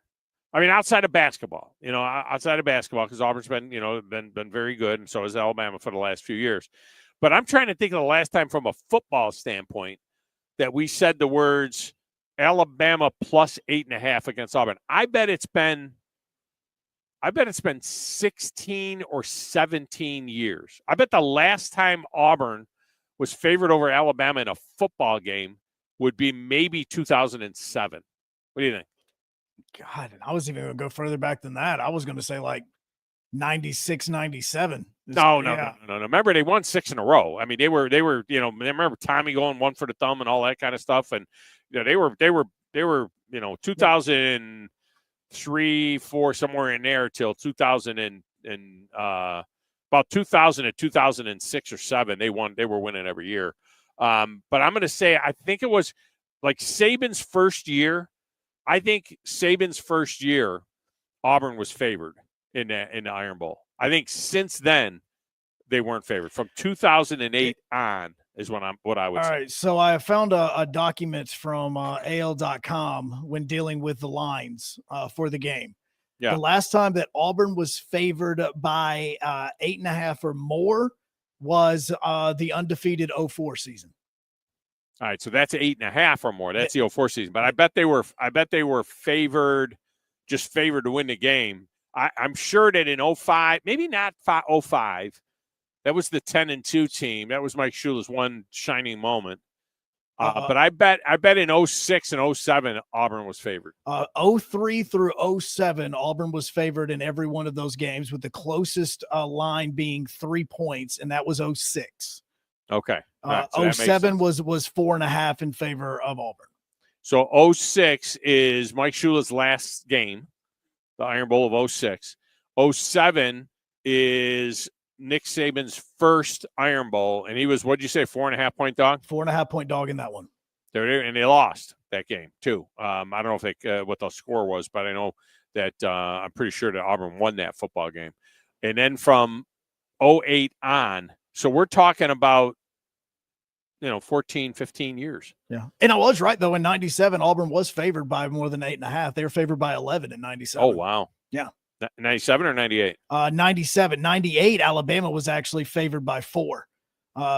I mean, outside of basketball, because Auburn's been, been very good, and so has Alabama for the last few years. But I'm trying to think of the last time from a football standpoint that we said the words Alabama plus 8.5 against Auburn. I bet it's been 16 or 17 years. I bet the last time Auburn was favored over Alabama in a football game would be maybe 2007. What do you think? God, I was even going to go further back than that. I was going to say like 96, 97. No. Remember, they won 6 in a row. I mean, they were, remember Tommy going 1 for the thumb and all that kind of stuff. And, they were 2003, 4, somewhere in there till 2000 and about 2000 and 2006 or 7. They were winning every year. But I'm going to say, I think it was like Saban's first year. I think Saban's first year, Auburn was favored in the Iron Bowl. I think since then they weren't favored. From 2008 on is what I would say. All right, so I found a document from AL.com when dealing with the lines for the game. Yeah. The last time that Auburn was favored by 8.5 or more was the undefeated 04 season. All right, so that's 8.5 or more. That's the 04 season. But I bet they were favored to win the game. I'm sure that in 05, maybe not 05, that was the 10-2 team. That was Mike Shula's one shining moment. But I bet in 06 and 07, Auburn was favored. 03 through 07, Auburn was favored in every one of those games, with the closest line being 3 points, and that was 06. Okay. Right, so 07 was 4.5 in favor of Auburn. So 06 is Mike Shula's last game, the Iron Bowl of 06. 07 is Nick Saban's first Iron Bowl, and he was, what'd you say, 4.5-point dog? 4.5-point dog in that one. And they lost that game too. I don't know if what the score was, but I know that I'm pretty sure that Auburn won that football game. And then from 08 on, so we're talking about 14, 15 years. Yeah. And I was right, though. In 97, Auburn was favored by more than 8.5. They were favored by 11 in 97. Oh, wow. Yeah. 97 or 98? 97. 98, Alabama was actually favored by 4.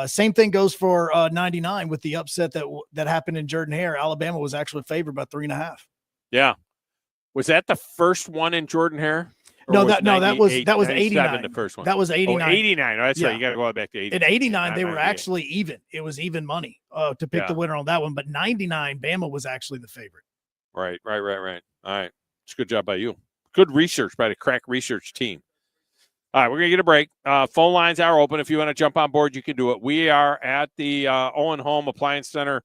Same thing goes for 99 with the upset that happened in Jordan-Hare. Alabama was actually favored by 3.5. Yeah. Was that the first one in Jordan-Hare? That was 89. The first one. That was 89. Oh, 89. Oh, that's right. You got to go back to 89. In 89, they were actually even. It was even money to pick the winner on that one. But 99, Bama was actually the favorite. Right. All right. It's a good job by you. Good research by the crack research team. All right, we're going to get a break. Phone lines are open. If you want to jump on board, you can do it. We are at the Owen Home Appliance Center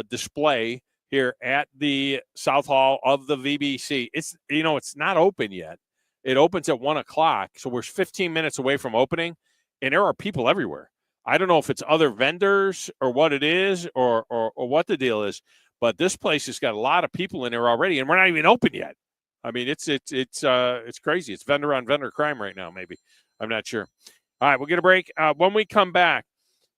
display here at the South Hall of the VBC. It's not open yet. It opens at 1 o'clock, so we're 15 minutes away from opening, and there are people everywhere. I don't know if it's other vendors or what it is or what the deal is, but this place has got a lot of people in there already, and we're not even open yet. I mean, it's crazy. It's vendor on vendor crime right now, maybe. I'm not sure. All right, we'll get a break. When we come back,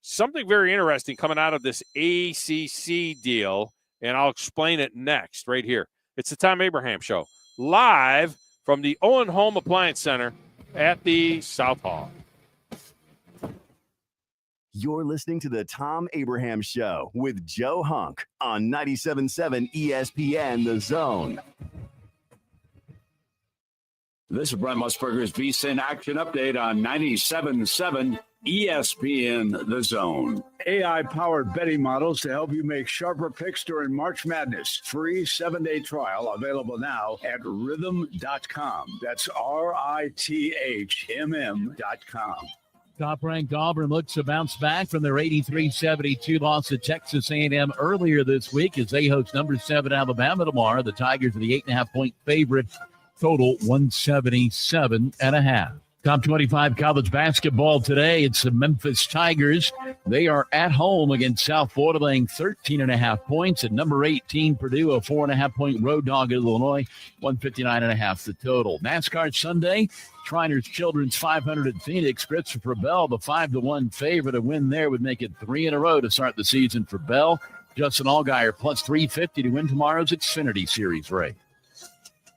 something very interesting coming out of this ACC deal, and I'll explain it next right here. It's the Thom Abraham Show, live from the Owen Home Appliance Center at the South Hall. You're listening to the Thom Abraham Show with Joe Hunk on 97.7 ESPN The Zone. This is Brent Musburger's VSiN Action Update on 97.7 ESPN The Zone. AI-powered betting models to help you make sharper picks during March Madness. Free 7-day trial available now at rhythm.com. That's RITHMM.com. Top-ranked Auburn looks to bounce back from their 83-72 loss to Texas A&M earlier this week as they host number 7 Alabama tomorrow. The Tigers are the 8.5-point favorite. Total 177.5. Top 25 college basketball today. It's the Memphis Tigers. They are at home against South Florida, laying 13.5 points. At number 18, Purdue, a 4.5-point road dog at Illinois, 159.5 the total. NASCAR Sunday, Shriners Children's 500 at Phoenix. Christopher Bell, the 5-1 favorite. A win there would make it 3 in a row to start the season for Bell. Justin Allgaier plus 350 to win tomorrow's Xfinity Series race.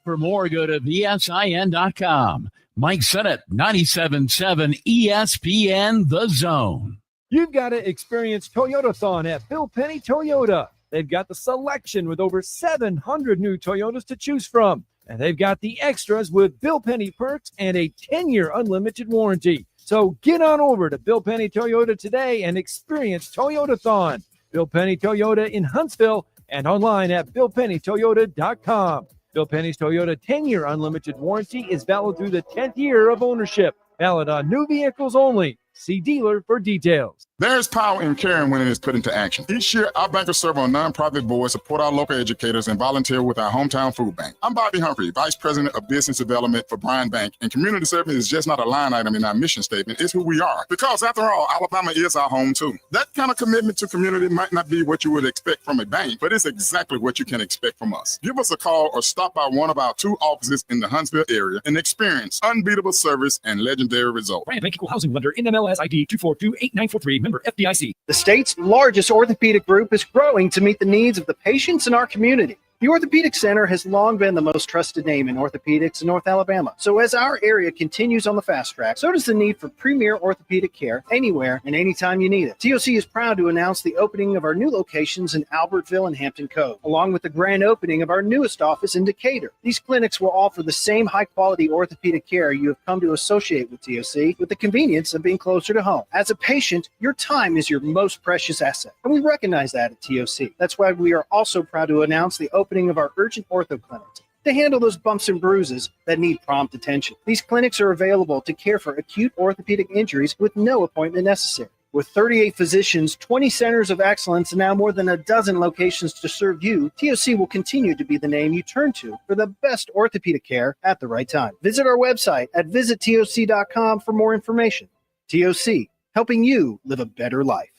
For more, go to VSIN.com. Mike Sennett, 97.7 ESPN The Zone. You've got to experience Toyota-thon at Bill Penny Toyota. They've got the selection with over 700 new Toyotas to choose from. And they've got the extras with Bill Penny perks and a 10-year unlimited warranty. So get on over to Bill Penny Toyota today and experience Toyota-thon. Bill Penny Toyota in Huntsville and online at BillPennyToyota.com. Bill Penny's Toyota 10-year unlimited warranty is valid through the 10th year of ownership. Valid on new vehicles only. See dealer for details. There's power in caring when it is put into action. Each year, our bankers serve on nonprofit boards, support our local educators, and volunteer with our hometown food bank. I'm Bobby Humphrey, Vice President of Business Development for Bryan Bank, and community service is just not a line item in our mission statement. It's who we are. Because after all, Alabama is our home too. That kind of commitment to community might not be what you would expect from a bank, but it's exactly what you can expect from us. Give us a call or stop by one of our 2 offices in the Huntsville area and experience unbeatable service and legendary results. Bryan Bank Equal Housing Lender, NMLS ID 2428943, member FDIC. The state's largest orthopedic group is growing to meet the needs of the patients in our community. The Orthopedic Center has long been the most trusted name in orthopedics in North Alabama. So as our area continues on the fast track, so does the need for premier orthopedic care anywhere and anytime you need it. TOC is proud to announce the opening of our new locations in Albertville and Hampton Cove, along with the grand opening of our newest office in Decatur. These clinics will offer the same high-quality orthopedic care you have come to associate with TOC, with the convenience of being closer to home. As a patient, your time is your most precious asset, and we recognize that at TOC. That's why we are also proud to announce the opening of our urgent ortho clinics to handle those bumps and bruises that need prompt attention. These clinics are available to care for acute orthopedic injuries with no appointment necessary. With 38 physicians, 20 centers of excellence, and now more than a dozen locations to serve you, TOC will continue to be the name you turn to for the best orthopedic care at the right time. Visit our website at visittoc.com for more information. TOC, helping you live a better life.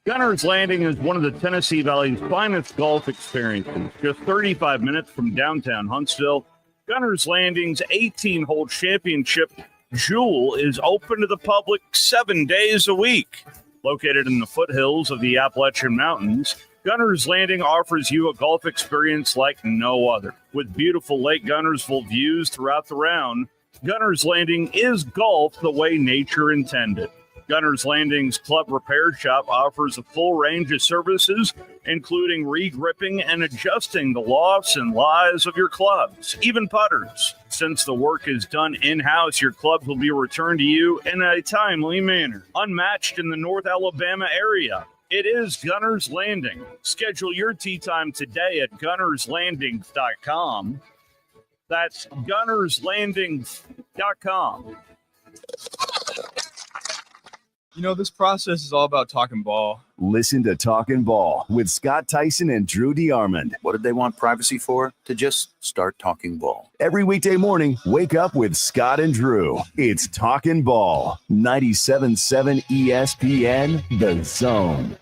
Gunner's Landing is one of the Tennessee Valley's finest golf experiences. Just 35 minutes from downtown Huntsville, Gunner's Landing's 18-hole championship Jewel is open to the public 7 days a week. Located in the foothills of the Appalachian Mountains, Gunner's Landing offers you a golf experience like no other. With beautiful Lake Gunnersville views throughout the round, Gunner's Landing is golf the way nature intended. Gunner's Landing's Club Repair Shop offers a full range of services, including re-gripping and adjusting the lofts and lies of your clubs, even putters. Since the work is done in-house, your clubs will be returned to you in a timely manner, unmatched in the North Alabama area. It is Gunner's Landing. Schedule your tee time today at gunnerslanding.com. That's gunnerslanding.com. You know, this process is all about talking ball. Listen to Talkin' Ball with Scott Tyson and Drew DeArmond. What did they want privacy for? To just start talking ball. Every weekday morning, wake up with Scott and Drew. It's Talkin' Ball. 97.7 ESPN, The Zone.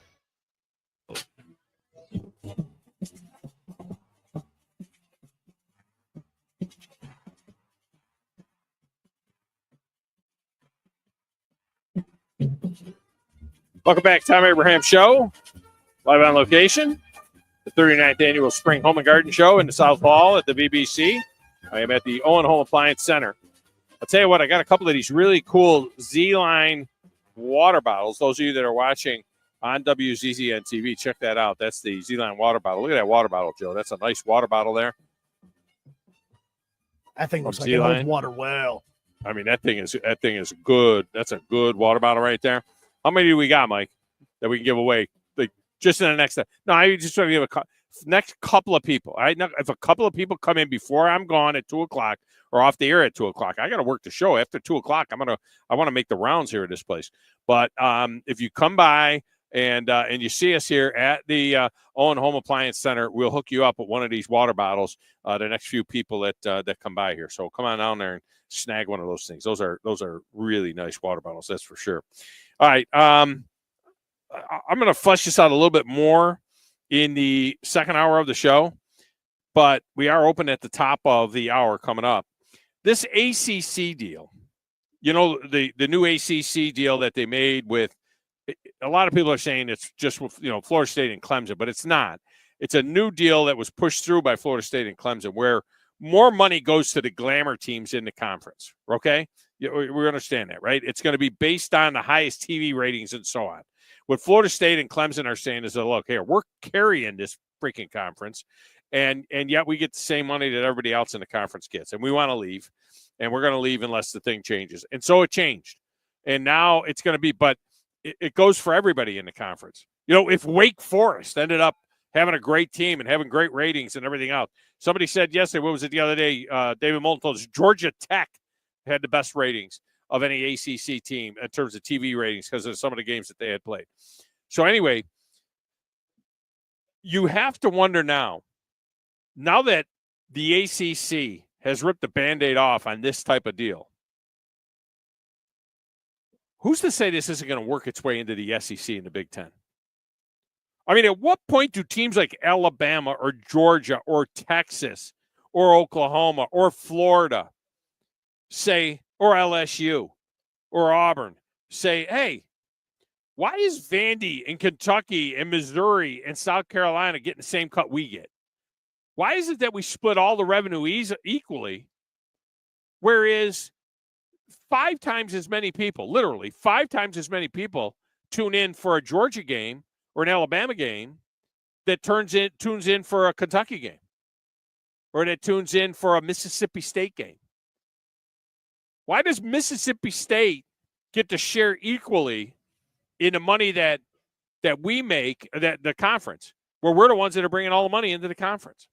Welcome back to Thom Abraham Show, live on location, the 39th Annual Spring Home and Garden Show in the South Hall at the BBC. I am at the Owen Home Appliance Center. I'll tell you what, I got a couple of these really cool Z-Line water bottles. Those of you that are watching on WZZN TV, check that out. That's the Z-Line water bottle. Look at that water bottle, Joe. That's a nice water bottle there. That thing looks like an old water well. I mean, that thing is good. That's a good water bottle right there. How many do we got, Mike, that we can give away? Like just in the next. No, I just want to give next couple of people. All right, now, if a couple of people come in before I'm gone at 2:00 or off the air at 2:00, I got to work the show after 2:00. I want to make the rounds here at this place. But if you come by and you see us here at the Owen Home Appliance Center, we'll hook you up with one of these water bottles. The next few people that come by here, so come on down there and snag one of those things. Those are really nice water bottles, that's for sure. All right, I'm going to flesh this out a little bit more in the second hour of the show, but we are open at the top of the hour coming up. This ACC deal, the new ACC deal that they made with, a lot of people are saying it's just with, Florida State and Clemson, but it's not. It's a new deal that was pushed through by Florida State and Clemson where more money goes to the glamour teams in the conference, okay? We understand that, right? It's going to be based on the highest TV ratings and so on. What Florida State and Clemson are saying is that, look, here, we're carrying this freaking conference, and yet we get the same money that everybody else in the conference gets, and we want to leave, and we're going to leave unless the thing changes. And so it changed. And now it's going to be, but it goes for everybody in the conference. If Wake Forest ended up having a great team and having great ratings and everything else, somebody said yesterday, what was it the other day? David Moulton told us Georgia Tech had the best ratings of any ACC team in terms of TV ratings because of some of the games that they had played. So anyway, you have to wonder now that the ACC has ripped the Band-Aid off on this type of deal, who's to say this isn't going to work its way into the SEC and the Big Ten? I mean, at what point do teams like Alabama or Georgia or Texas or Oklahoma or Florida say, or LSU or Auburn say, hey, why is Vandy and Kentucky and Missouri and South Carolina getting the same cut we get? Why is it that we split all the revenue equally, whereas 5 times as many people, literally 5 times as many people, tune in for a Georgia game or an Alabama game that tunes in for a Kentucky game or that tunes in for a Mississippi State game? Why does Mississippi State get to share equally in the money that we make, that the conference, where we're the ones that are bringing all the money into the conference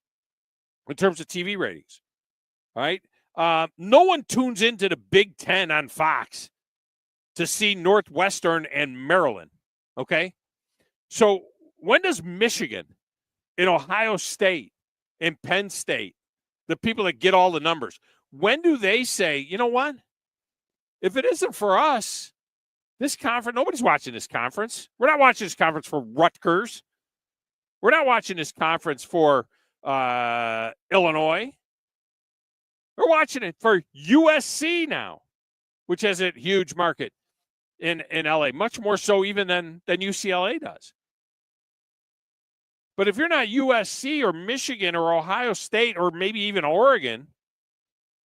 in terms of TV ratings? All right. No one tunes into the Big Ten on Fox to see Northwestern and Maryland. Okay. So when does Michigan and Ohio State and Penn State, the people that get all the numbers, when do they say, you know what? If it isn't for us, this conference, nobody's watching this conference. We're not watching this conference for Rutgers. We're not watching this conference for Illinois. We're watching it for USC now, which has a huge market in LA, much more so even than UCLA does. But if you're not USC or Michigan or Ohio State or maybe even Oregon,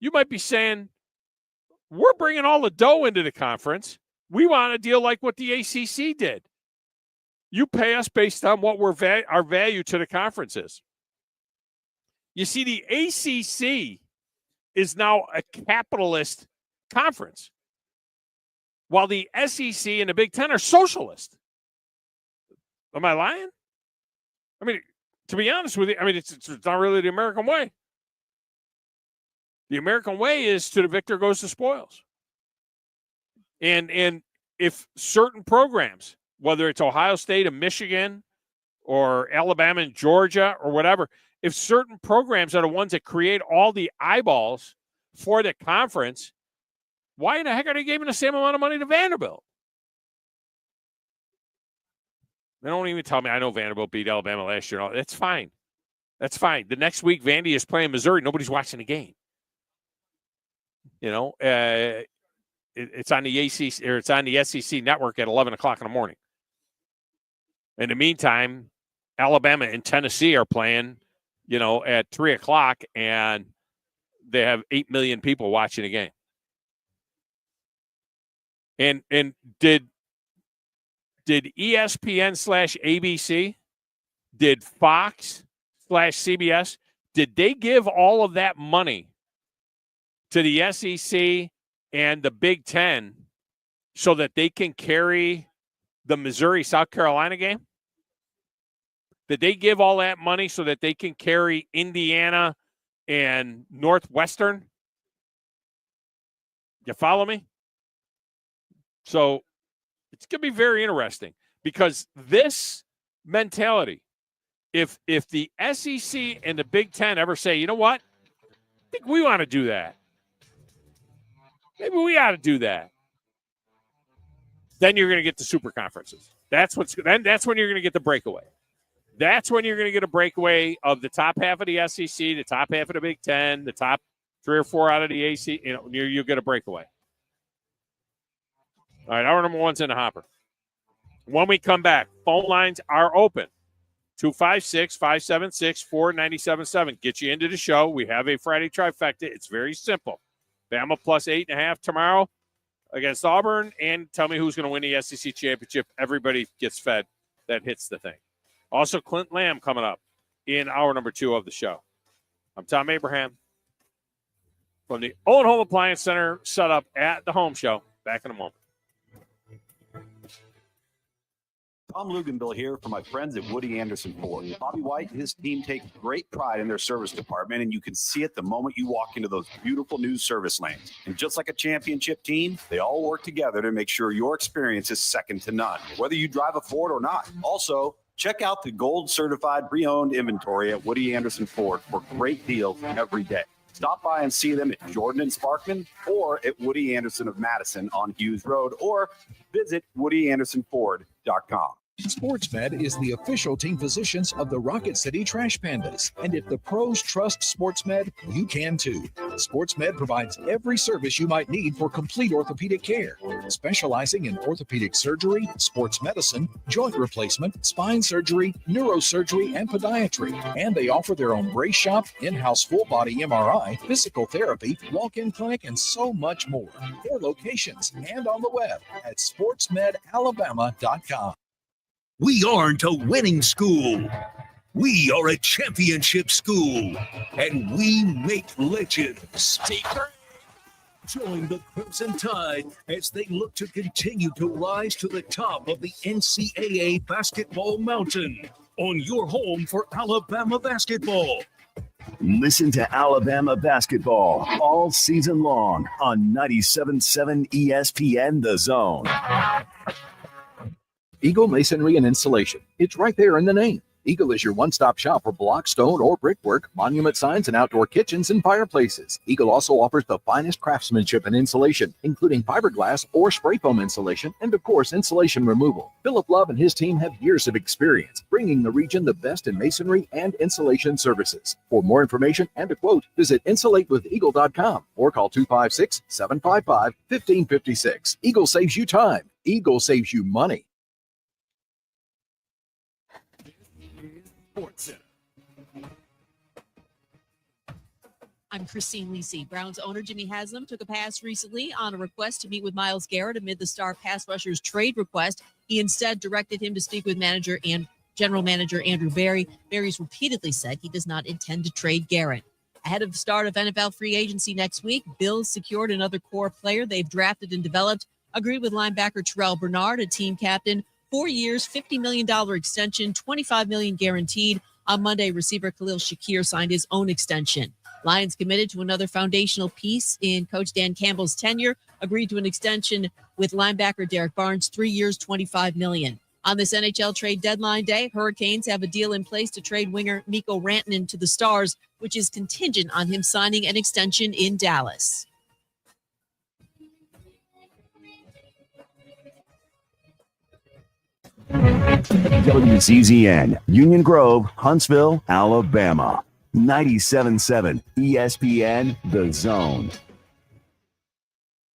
you might be saying, we're bringing all the dough into the conference. We want a deal like what the ACC did. You pay us based on what our value to the conference is. You see, the ACC is now a capitalist conference, while the SEC and the Big Ten are socialist. Am I lying? I mean, to be honest with you, I mean, it's not really the American way. The American way is to the victor goes the spoils. And if certain programs, whether it's Ohio State and Michigan or Alabama and Georgia or whatever, if certain programs are the ones that create all the eyeballs for the conference, why in the heck are they giving the same amount of money to Vanderbilt? They don't even tell me. I know Vanderbilt beat Alabama last year. That's fine. That's fine. The next week, Vandy is playing Missouri. Nobody's watching the game. It's on the ACC or it's on the SEC network at 11 o'clock in the morning. In the meantime, Alabama and Tennessee are playing, at 3 o'clock, and they have 8 million people watching the game. And did ESPN/ABC, did Fox/CBS, did they give all of that money to the SEC and the Big Ten so that they can carry the Missouri-South Carolina game? Did they give all that money so that they can carry Indiana and Northwestern? You follow me? So it's going to be very interesting. Because this mentality, if the SEC and the Big Ten ever say, you know what, I think we want to do that. Maybe we ought to do that. Then you're going to get the super conferences. That's when you're going to get the breakaway. That's when you're going to get a breakaway of the top half of the SEC, the top half of the Big Ten, the top 3 or 4 out of the AC. You'll get a breakaway. All right, hour number 1's in the hopper. When we come back, phone lines are open. 256-576-4977. Get you into the show. We have a Friday trifecta. It's very simple. Bama plus 8.5 tomorrow against Auburn, and tell me who's going to win the SEC championship. Everybody gets fed that hits the thing. Also, Clint Lamb coming up in hour number 2 of the show. I'm Thom Abraham from the Owen Home Appliance Center, set up at the Home Show. Back in a moment. Tom Luganville here for my friends at Woody Anderson Ford. Bobby White and his team take great pride in their service department, and you can see it the moment you walk into those beautiful new service lanes. And just like a championship team, they all work together to make sure your experience is second to none, whether you drive a Ford or not. Also, check out the gold certified pre-owned inventory at Woody Anderson Ford for great deals every day. Stop by and see them at Jordan and Sparkman or at Woody Anderson of Madison on Hughes Road, or visit WoodyAndersonFord.com. SportsMed is the official team physicians of the Rocket City Trash Pandas. And if the pros trust SportsMed, you can too. SportsMed provides every service you might need for complete orthopedic care, specializing in orthopedic surgery, sports medicine, joint replacement, spine surgery, neurosurgery, and podiatry. And they offer their own brace shop, in-house full-body MRI, physical therapy, walk-in clinic, and so much more. Their locations and on the web at sportsmedalabama.com. We aren't a winning school. We are a championship school, and we make legends. Join the Crimson Tide as they look to continue to rise to the top of the NCAA basketball mountain on your home for Alabama basketball. Listen to Alabama basketball all season long on 97.7 ESPN The Zone. Eagle Masonry and Installation. It's right there in the name. Eagle is your one-stop shop for block, stone, or brickwork, monument signs, and outdoor kitchens and fireplaces. Eagle also offers the finest craftsmanship and insulation, including fiberglass or spray foam insulation, and of course, insulation removal. Philip Love and his team have years of experience, bringing the region the best in masonry and insulation services. For more information and a quote, visit insulatewitheagle.com or call 256-755-1556. Eagle saves you time. Eagle saves you money. I'm Christine Lisi. Browns owner Jimmy Haslam took a pass recently on a request to meet with Myles Garrett amid the star pass rusher's trade request. He instead directed him to speak with manager and general manager Andrew Berry. Berry's repeatedly said he does not intend to trade Garrett. Ahead of the start of NFL free agency next week, Bills secured another core player they've drafted and developed, agreed with linebacker Terrell Bernard, a team captain, 4 years, $50 million extension, $25 million guaranteed. On Monday, receiver Khalil Shakir signed his own extension. Lions committed to another foundational piece in Coach Dan Campbell's tenure, agreed to an extension with linebacker Derek Barnes, 3 years, $25 million. On this NHL trade deadline day, Hurricanes have a deal in place to trade winger Mikko Rantanen to the Stars, which is contingent on him signing an extension in Dallas. WCZN, Union Grove, Huntsville, Alabama. 97.7 ESPN The Zone.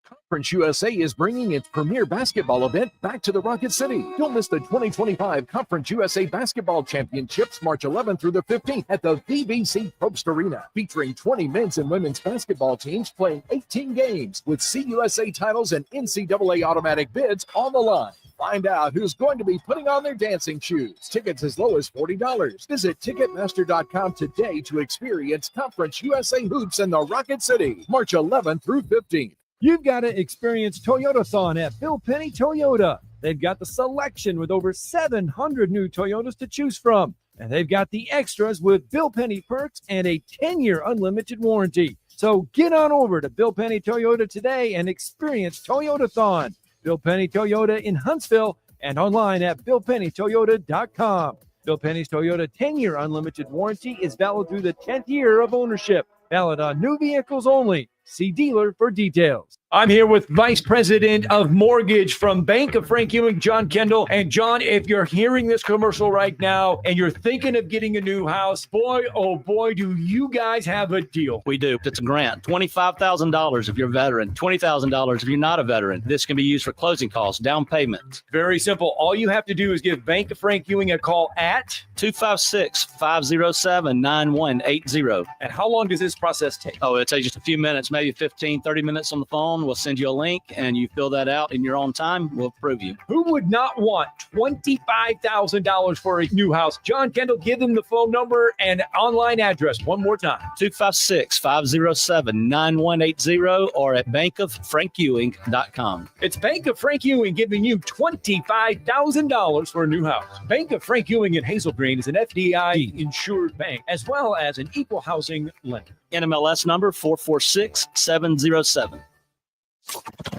Conference USA is bringing its premier basketball event back to the Rocket City. Don't miss the 2025 Conference USA Basketball Championships March 11th through the 15th at the VBC Probst Arena, featuring 20 men's and women's basketball teams playing 18 games with CUSA titles and NCAA automatic bids on the line. Find out who's going to be putting on their dancing shoes. Tickets as low as $40. Visit Ticketmaster.com today to experience Conference USA hoops in the Rocket City, March 11th through 15th. You've got to experience Toyotathon at Bill Penny Toyota. They've got the selection with over 700 new Toyotas to choose from. And they've got the extras with Bill Penny perks and a 10-year unlimited warranty. So get on over to Bill Penny Toyota today and experience Toyotathon. Bill Penny Toyota in Huntsville and online at BillPennyToyota.com. Bill Penny's Toyota 10-year unlimited warranty is valid through the 10th year of ownership. Valid on new vehicles only. See dealer for details. I'm here with Vice President of Mortgage from Bank of Frank Ewing, John Kendall. And John, if you're hearing this commercial right now and you're thinking of getting a new house, boy, oh boy, do you guys have a deal. We do. It's a grant. $25,000 if you're a veteran, $20,000 if you're not a veteran. This can be used for closing costs, down payments. Very simple. All you have to do is give Bank of Frank Ewing a call at 256-507-9180. And how long does this process take? Oh, it takes just a few minutes, maybe 15, 30 minutes on the phone. We'll send you a link and you fill that out in your own time. We'll approve you. Who would not want $25,000 for a new house? John Kendall, give them the phone number and online address one more time. 256-507-9180 or at bankofFrankEwing.com. It's Bank of Frank Ewing giving you $25,000 for a new house. Bank of Frank Ewing in Hazel Green is an FDIC insured bank as well as an equal housing lender. NMLS number 446707.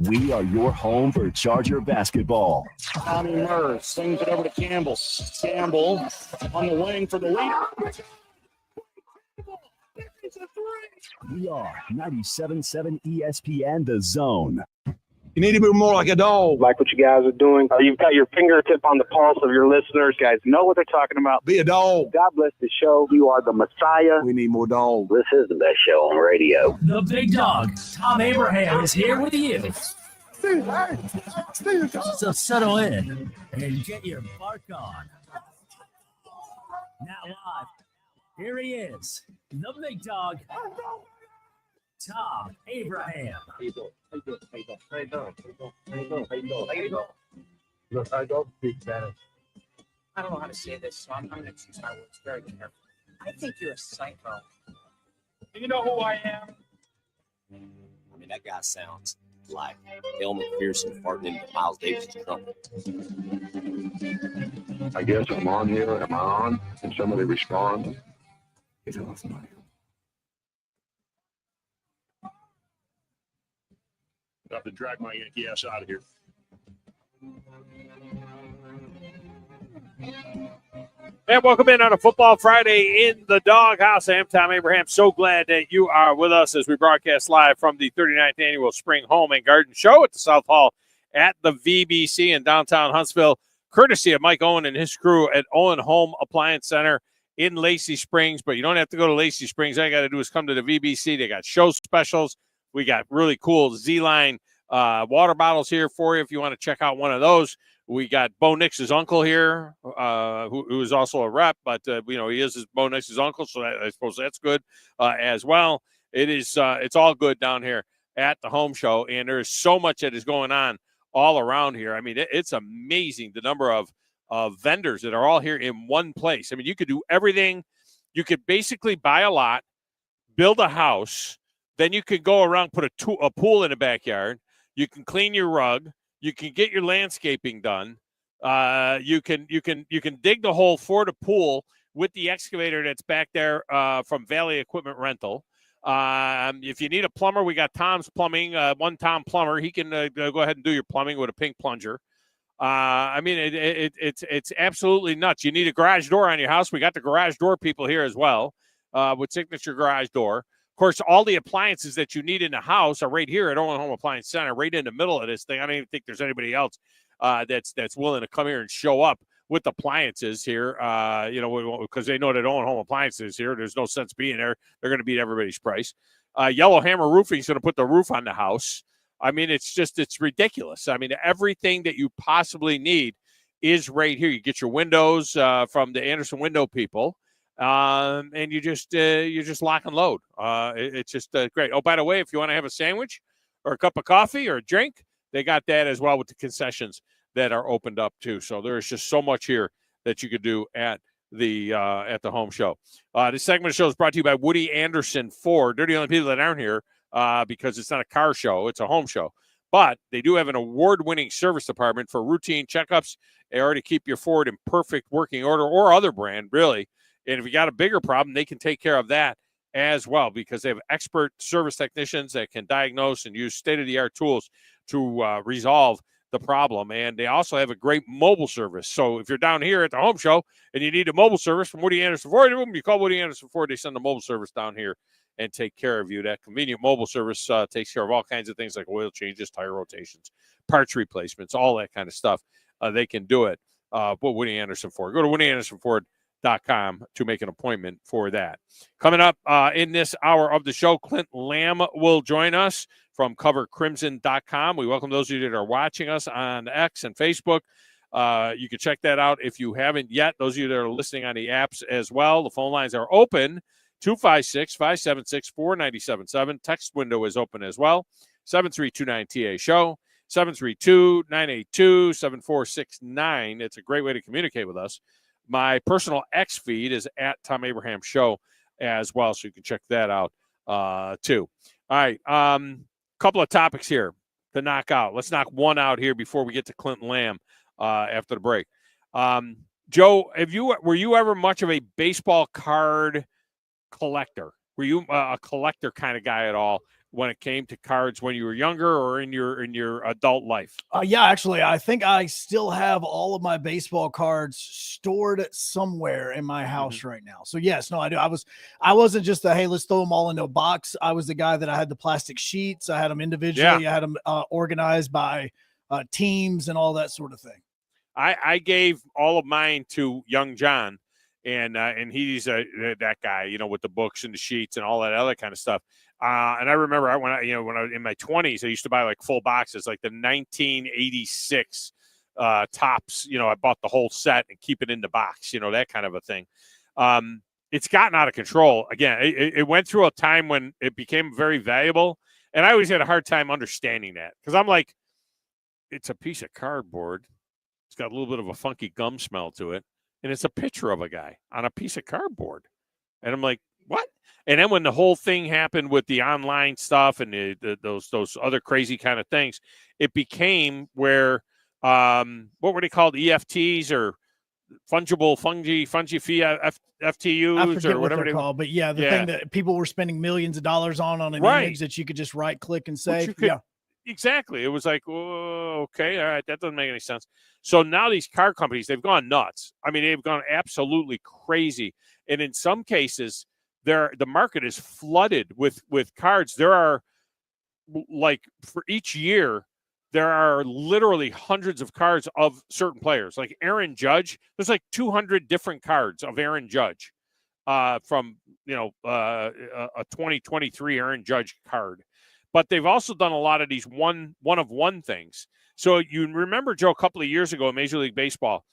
We are your home for Charger basketball. Tommy Murr swings it over to Campbell. Campbell on the wing for the lead. We are 97.7 ESPN The Zone. You need to move more like a dog. Like what you guys are doing. You've got your fingertip on the pulse of your listeners. You guys know what they're talking about. Be a dog. God bless the show. You are the Messiah. We need more dogs. This is the best show on radio. The big dog, Thom Abraham, is here with you. So settle in and get your bark on. Now live, here he is, the big dog, Thom Abraham. Look, I don't speak Spanish. I don't know how to say this, so I'm going to choose my words very carefully. I think you're a psycho. Do you know who I am? I mean, that guy sounds like Elmer McPherson farting into Miles Davis' trumpet. I guess I'm on here. Am I on? Can somebody respond? It's awesome. I have to drag my Yankee ass out of here. And welcome in on a Football Friday in the Doghouse. I am Thom Abraham. So glad that you are with us as we broadcast live from the 39th Annual Spring Home and Garden Show at the South Hall at the VBC in downtown Huntsville, courtesy of Mike Owen and his crew at Owen Home Appliance Center in Lacey Springs. But you don't have to go to Lacey Springs. All you got to do is come to the VBC. They got show specials. We got really cool Z-Line water bottles here for you if you want to check out one of those. We got Bo Nix's uncle here, who is also a rep, but he is Bo Nix's uncle, so I suppose that's good as well. It's all good down here at the home show, and there's so much that is going on all around here. I mean, it's amazing the number of vendors that are all here in one place. I mean, you could do everything. You could basically buy a lot, build a house, then you could go around, put a pool in the backyard. You can clean your rug. You can get your landscaping done. You can dig the hole for the pool with the excavator that's back there from Valley Equipment Rental. If you need a plumber, we got Tom's Plumbing. One Thom Plumber, he can go ahead and do your plumbing with a pink plunger. I mean, it's absolutely nuts. You need a garage door on your house. We got the garage door people here as well with Signature Garage Door. Of course, all the appliances that you need in the house are right here at Owen Home Appliance Center, right in the middle of this thing. I don't even think there's anybody else that's willing to come here and show up with appliances here, because they know that Owen Home Appliances here. There's no sense being there. They're going to beat everybody's price. Yellow Hammer Roofing is going to put the roof on the house. I mean, it's ridiculous. I mean, everything that you possibly need is right here. You get your windows from the Anderson Window people. And you just lock and load. It's just great. Oh, by the way, if you want to have a sandwich or a cup of coffee or a drink, they got that as well with the concessions that are opened up too. So there's just so much here that you could do at the home show. This segment of the show is brought to you by Woody Anderson Ford. They're the only people that aren't here because it's not a car show; it's a home show. But they do have an award-winning service department for routine checkups or to keep your Ford in perfect working order, or other brand really. And if you got a bigger problem, they can take care of that as well, because they have expert service technicians that can diagnose and use state-of-the-art tools to resolve the problem. And they also have a great mobile service. So if you're down here at the home show and you need a mobile service from Woody Anderson Ford, you call Woody Anderson Ford. They send the mobile service down here and take care of you. That convenient mobile service takes care of all kinds of things like oil changes, tire rotations, parts replacements, all that kind of stuff. They can do it. But Woody Anderson Ford. Go to WoodyAndersonFord.com to make an appointment for that. Coming up in this hour of the show, Clint Lamb will join us from CoverCrimson.com. We welcome those of you that are watching us on X and Facebook. You can check that out if you haven't yet. Those of you that are listening on the apps as well, the phone lines are open. 256-576-4977. Text window is open as well. 732-9TA-SHOW. 732-982-7469. It's a great way to communicate with us. My personal X feed is at Thom Abraham Show as well, so you can check that out too. All right, couple of topics here to knock out. Let's knock one out here before we get to Clint Lamb after the break. Joe, were you ever much of a baseball card collector? Were you a collector kind of guy at all when it came to cards when you were younger or in your adult life? Yeah, actually, I think I still have all of my baseball cards stored somewhere in my house right now. So yes, no, I do. I wasn't just hey, let's throw them all into a box. I was the guy that I had the plastic sheets. I had them individually. I had them organized by teams and all that sort of thing. I gave all of mine to young John, and he's that guy, with the books and the sheets and all that other kind of stuff. And I remember when I was in my 20s, I used to buy like full boxes, like the 1986 tops. I bought the whole set and keep it in the box, that kind of a thing. It's gotten out of control. Again, it went through a time when it became very valuable, and I always had a hard time understanding that because I'm like, it's a piece of cardboard. It's got a little bit of a funky gum smell to it, and it's a picture of a guy on a piece of cardboard. And I'm like, what? And then when the whole thing happened with the online stuff and those other crazy kind of things, it became where what were they called? EFTs or FTUs or whatever they're called. But yeah, the thing that people were spending millions of dollars on an image that you could just right click and save. Exactly. It was like, oh, okay, all right, that doesn't make any sense. So now these card companies, they've gone nuts. I mean, they've gone absolutely crazy. And in some cases, the market is flooded with cards. There are, like, for each year, there are literally hundreds of cards of certain players. Like Aaron Judge, there's like 200 different cards of Aaron Judge from, a 2023 Aaron Judge card. But they've also done a lot of these one-of-one things. So you remember, Joe, a couple of years ago in Major League Baseball,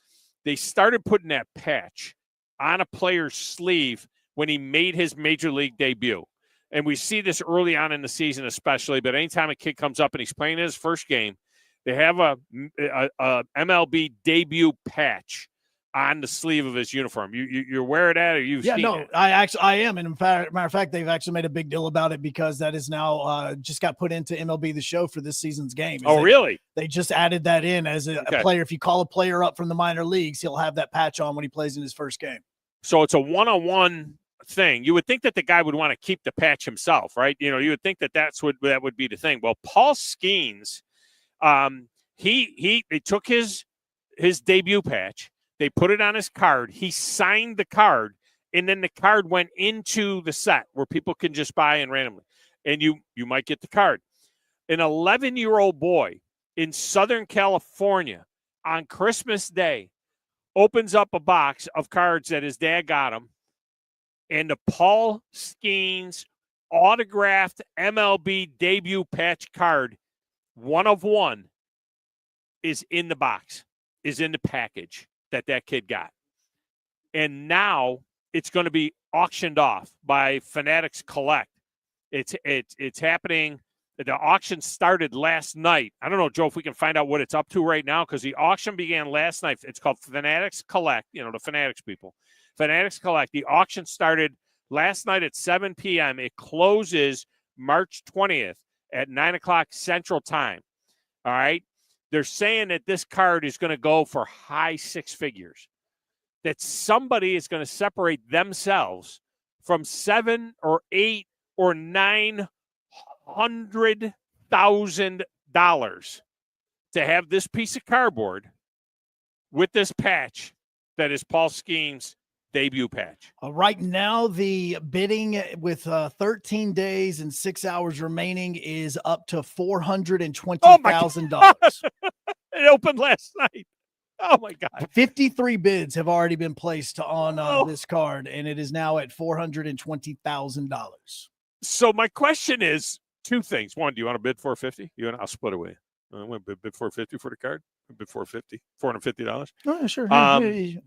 they started putting that patch on a player's sleeve when he made his Major League debut. And we see this early on in the season especially, but anytime a kid comes up and he's playing his first game, they have a MLB debut patch on the sleeve of his uniform. You're aware of that, or you've seen it? I am. And matter of fact, they've actually made a big deal about it because that is now just got put into MLB The Show for this season's game. Really? They just added that in as a player. If you call a player up from the minor leagues, he'll have that patch on when he plays in his first game. So it's a one-on-one thing. You would think that the guy would want to keep the patch himself, right? You would think that that would be the thing. Well, Paul Skeens, they took his debut patch, they put it on his card, he signed the card, and then the card went into the set where people can just buy in randomly, and you might get the card. An 11-year-old boy in Southern California on Christmas Day opens up a box of cards that his dad got him, and the Paul Skeens autographed MLB debut patch card, one of one, is in the box, is in the package that kid got. And now it's going to be auctioned off by Fanatics Collect. It's happening. The auction started last night. I don't know, Joe, if we can find out what it's up to right now, because the auction began last night. It's called Fanatics Collect, the Fanatics people. Fanatics Collect. The auction started last night at 7 p.m. It closes March 20th at 9 o'clock Central Time. All right? They're saying that this card is going to go for high six figures, that somebody is going to separate themselves from $700,000 or $800,000 or $900,000 to have this piece of cardboard with this patch that is Paul Skeem's debut patch? Right now, the bidding with 13 days and 6 hours remaining is up to $420,000. It opened last night. Oh, my God. 53 bids have already been placed on this card, and it is now at $420,000. So my question is two things. One, do you want to bid $450? I'll split it with you. I want to bid $450 for the card. Bid $450, $450. Oh, sure.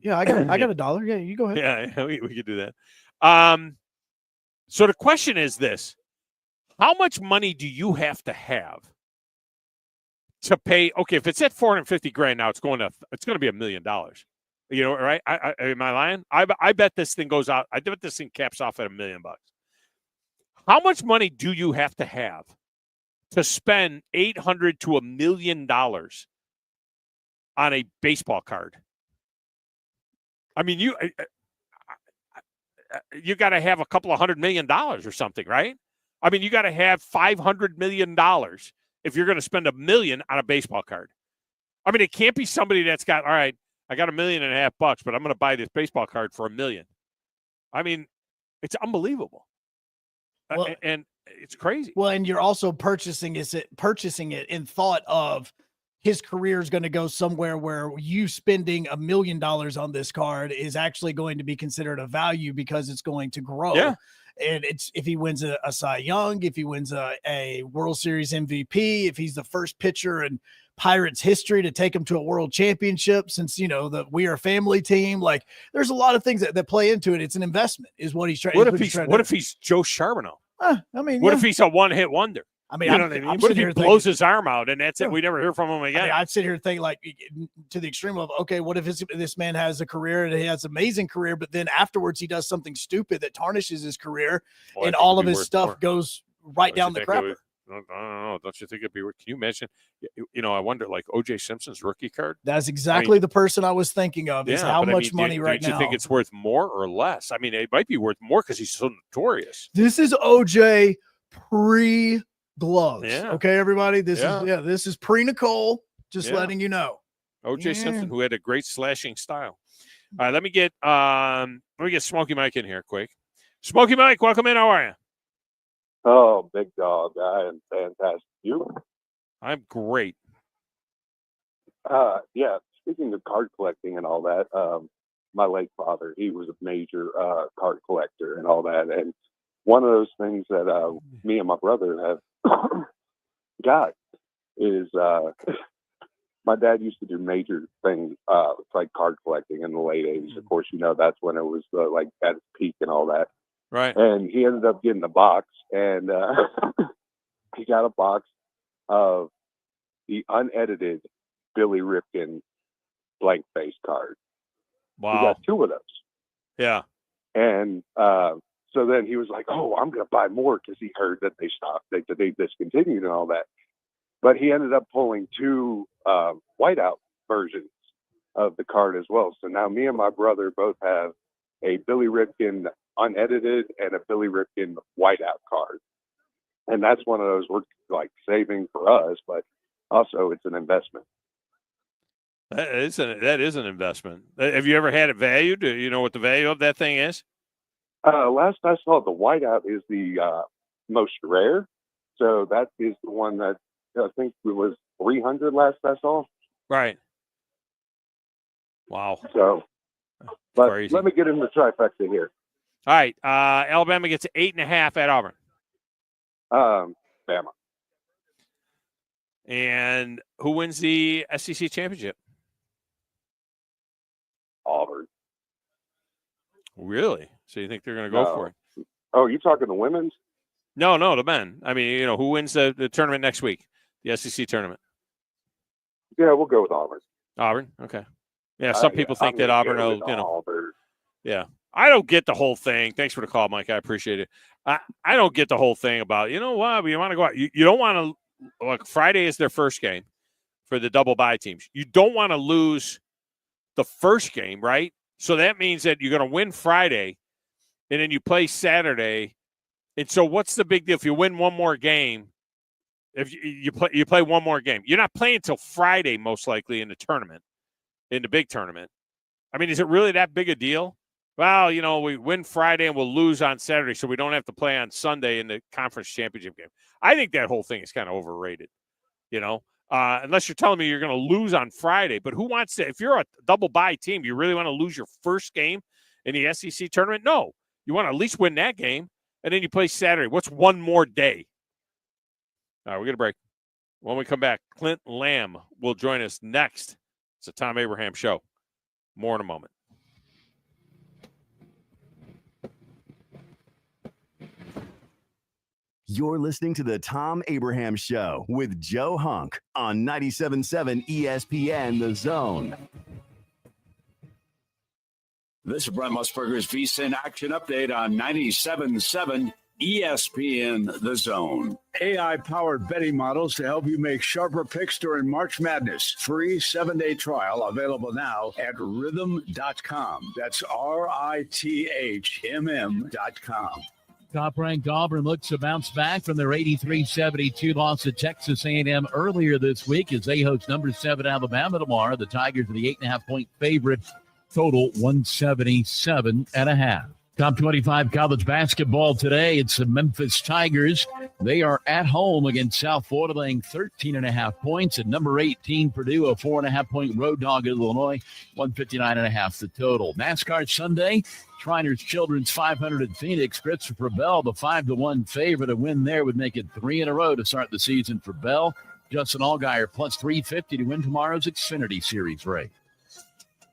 Yeah, I got a dollar. Yeah, you go ahead. Yeah, we could do that. So the question is this: how much money do you have to pay? Okay, if it's at $450,000 now, it's going to be $1 million. You know, right? Am I lying? I bet this thing goes out. I bet this thing caps off at $1 million. How much money do you have to spend $800 to $1 million on a baseball card? I mean, you got to have a couple of $100 million or something, right? I mean, you got to have $500 million if you're going to spend $1 million on a baseball card. I mean, it can't be somebody that's got, all right, I got $1.5 million, but I'm going to buy this baseball card for $1 million. I mean, it's unbelievable. Well, and it's crazy. Well, and you're also purchasing it in thought of his career is going to go somewhere where you spending $1 million on this card is actually going to be considered a value because it's going to grow. Yeah. And it's if he wins a Cy Young, if he wins a World Series MVP, if he's the first pitcher in Pirates history to take him to a world championship since, the We Are Family team, like there's a lot of things that play into it. It's an investment is what he's trying. What if he's Joe Charbonneau? What if he's a one-hit wonder? I mean, you know what I mean? What if he blows his arm out and that's it? We never hear from him again. I'd sit here and think like to the extreme of, okay, what if this man has a career and he has an amazing career, but then afterwards he does something stupid that tarnishes his career and all of his stuff goes right down the crapper. I don't know. Don't you think it'd be worth? Can you imagine? I wonder, like O.J. Simpson's rookie card. That's exactly the person I was thinking of. Is how much money right now? Do you think it's worth more or less? I mean, it might be worth more because he's so notorious. This is O.J. pre-gloves. Yeah. Okay, everybody. This is pre-Nicole. Just letting you know. O.J. Simpson, who had a great slashing style. All right, let me get Smokey Mike in here quick. Smokey Mike, welcome in. How are you? Oh, big dog. I am fantastic. You? I'm great. Yeah, speaking of card collecting and all that, my late father, he was a major card collector and all that. And one of those things that me and my brother have got is my dad used to do major things like card collecting in the late 80s. Of course, that's when it was like at its peak and all that. Right. And he ended up getting a box, and he got a box of the unedited Billy Ripken blank face card. Wow. He got 2 of those. Yeah. And so then he was like, oh, I'm going to buy more because he heard that they stopped, that they discontinued and all that. But he ended up pulling 2 whiteout versions of the card as well. So now me and my brother both have a Billy Ripken unedited and a Billy Ripken whiteout card. And that's one of those we're like saving for us, but also it's an investment. That is an investment. Have you ever had it valued? Do you know what the value of that thing is? Last I saw, the whiteout is the most rare. So that is the one that I think it was 300 last I saw. Right. Wow. So, but crazy. Let me get in the trifecta here. All right. Alabama gets 8.5 at Auburn. Bama. And who wins the SEC championship? Auburn. Really? So you think they're going to go for it? Oh, you talking the women's? No, the men. I mean, who wins the tournament next week? The SEC tournament. Yeah, we'll go with Auburn. Auburn? Okay. Yeah, some people think that Auburn will, Auburn. Yeah. I don't get the whole thing. Thanks for the call, Mike. I appreciate it. I don't get the whole thing about, what? We want to go out. You don't want to, look, Friday is their first game for the double bye teams. You don't want to lose the first game, right? So that means that you're going to win Friday, and then you play Saturday. And so what's the big deal? If you win one more game, If you play one more game, you're not playing until Friday, most likely in the tournament, in the big tournament. I mean, is it really that big a deal? Well, we win Friday and we'll lose on Saturday, so we don't have to play on Sunday in the conference championship game. I think that whole thing is kind of overrated, unless you're telling me you're going to lose on Friday. But who wants to? If you're a double bye team, you really want to lose your first game in the SEC tournament? No. You want to at least win that game, and then you play Saturday. What's one more day? All right, we're going to break. When we come back, Clint Lamb will join us next. It's a Thom Abraham Show. More in a moment. You're listening to the Thom Abraham Show with Joe Hunk on 97.7 ESPN The Zone. This is Brent Musburger's VSiN Action Update on 97.7 ESPN The Zone. AI-powered betting models to help you make sharper picks during March Madness. Free 7-day trial available now at rhythm.com. That's RITHMM.com. Top-ranked Auburn looks to bounce back from their 83-72 loss to Texas A&M earlier this week as they host number 7 Alabama tomorrow. The Tigers are the 8.5-point favorite. Total 177.5. Top 25 college basketball today. It's the Memphis Tigers. They are at home against South Florida, laying 13.5 points. At number 18, Purdue, a 4.5-point road dog at Illinois, 159.5 the total. NASCAR Sunday, Shriners Children's 500 at Phoenix. Christopher Bell, the 5-1 favorite. A win there would make it 3 in a row to start the season for Bell. Justin Allgaier plus 350 to win tomorrow's Xfinity Series race.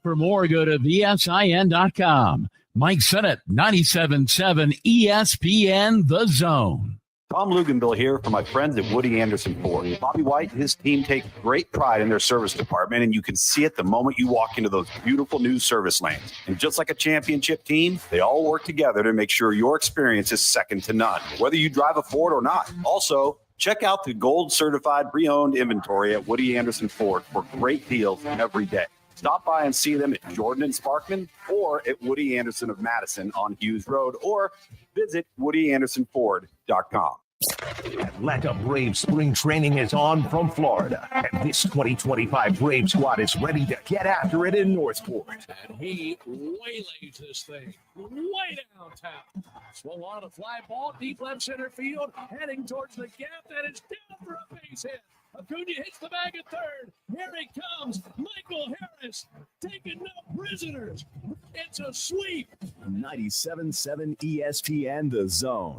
For more, go to VSIN.com. Mike Sennett, 97.7 ESPN The Zone. Thom Luganville here for my friends at Woody Anderson Ford. Bobby White and his team take great pride in their service department, and you can see it the moment you walk into those beautiful new service lanes. And just like a championship team, they all work together to make sure your experience is second to none, whether you drive a Ford or not. Also, check out the gold certified pre-owned inventory at Woody Anderson Ford for great deals every day. Stop by and see them at Jordan and Sparkman or at Woody Anderson of Madison on Hughes Road, or visit WoodyAndersonFord.com. Atlanta Braves spring training is on from Florida, and this 2025 Brave squad is ready to get after it in Northport. And he waylays this thing way downtown. Swung on a fly ball, deep left center field, heading towards the gap. That is down for a base hit. Acuna hits the bag at third. Here he comes. Michael Harris taking no prisoners. It's a sweep. 97.7 ESPN The Zone.